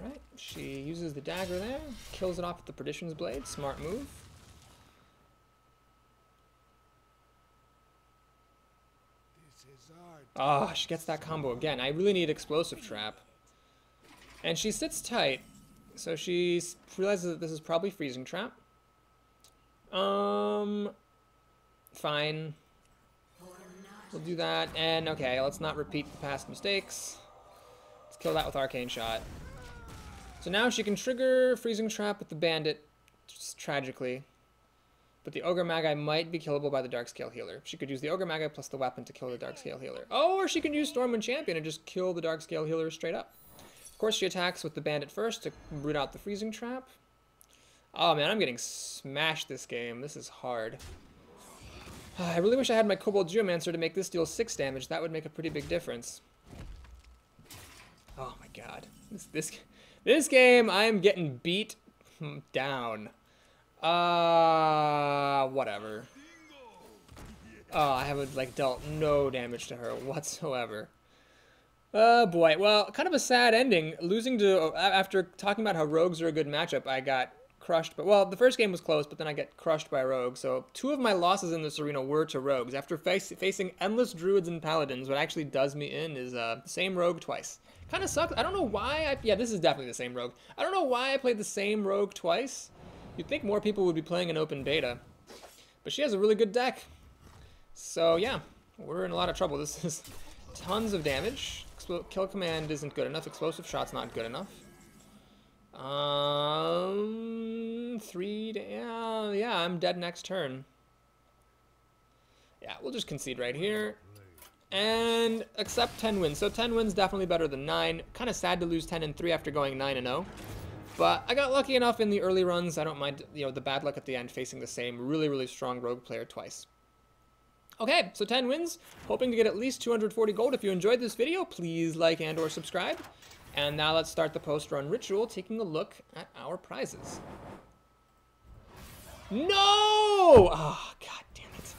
Alright, she uses the dagger there, kills it off with the Perdition's Blade. Smart move. Oh, she gets that combo again. I really need Explosive Trap. And she sits tight, so she realizes that this is probably Freezing Trap. Fine. We'll do that, and okay, let's not repeat the past mistakes. Let's kill that with Arcane Shot. So now she can trigger Freezing Trap with the Bandit, just tragically. But the Ogre Magi might be killable by the Darkscale Healer. She could use the Ogre Magi plus the weapon to kill the Darkscale Healer. Oh, or she can use Stormwind Champion and just kill the Darkscale Healer straight up. Of course, she attacks with the Bandit first to root out the Freezing Trap. Oh man, I'm getting smashed this game. This is hard. I really wish I had my Kobold Geomancer to make this deal 6 damage. That would make a pretty big difference. Oh my god. This game, I'm getting beat down. Whatever. Oh, I haven't, like, dealt no damage to her whatsoever. Oh, boy. Well, kind of a sad ending. Losing to... After talking about how rogues are a good matchup, I got crushed. But, well, the first game was close, but then I get crushed by rogues. So, 2 of my losses in this arena were to rogues. After facing endless druids and paladins, what actually does me in is the same rogue twice. Kind of sucks. I don't know why yeah, this is definitely the same rogue. I don't know why I played the same rogue twice. You'd think more people would be playing an open beta. But she has a really good deck. So, yeah, we're in a lot of trouble. This is tons of damage. Kill command isn't good enough. Explosive shot's not good enough. 3 to... Yeah, I'm dead next turn. Yeah, we'll just concede right here. And accept 10 wins. So 10 wins definitely better than 9. Kind of sad to lose 10 and 3 after going 9-0. But I got lucky enough in the early runs. I don't mind, you know, the bad luck at the end facing the same really, really strong rogue player twice. Okay, so 10 wins. Hoping to get at least 240 gold. If you enjoyed this video, please like and or subscribe. And now let's start the post-run ritual, taking a look at our prizes. No! Oh, god damn it.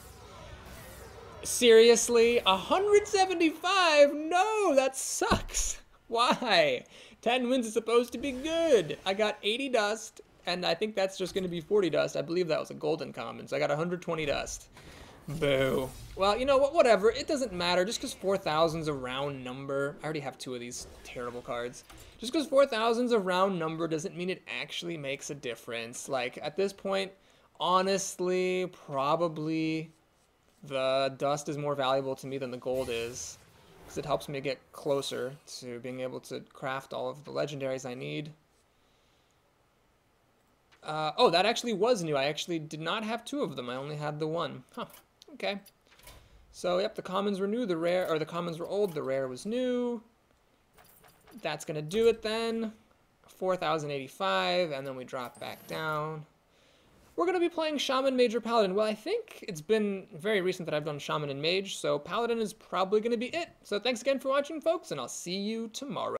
Seriously? 175? No, that sucks. Why? 10 wins is supposed to be good. I got 80 dust, and I think that's just going to be 40 dust. I believe that was a golden common, so I got 120 dust. Boo. Well, you know what? Whatever. It doesn't matter. Just because 4,000's a round number. I already have 2 of these terrible cards. Just because 4,000's a round number doesn't mean it actually makes a difference. Like, at this point, honestly, probably the dust is more valuable to me than the gold is. Because it helps me get closer to being able to craft all of the legendaries I need. Oh, that actually was new. I actually did not have 2 of them. I only had the 1. Huh. Okay. So, yep, the commons were new, the commons were old, the rare was new. That's gonna do it then. 4,085, and then we drop back down. We're gonna be playing Shaman, Major, Paladin. Well, I think it's been very recent that I've done Shaman and Mage, so Paladin is probably gonna be it. So thanks again for watching, folks, and I'll see you tomorrow.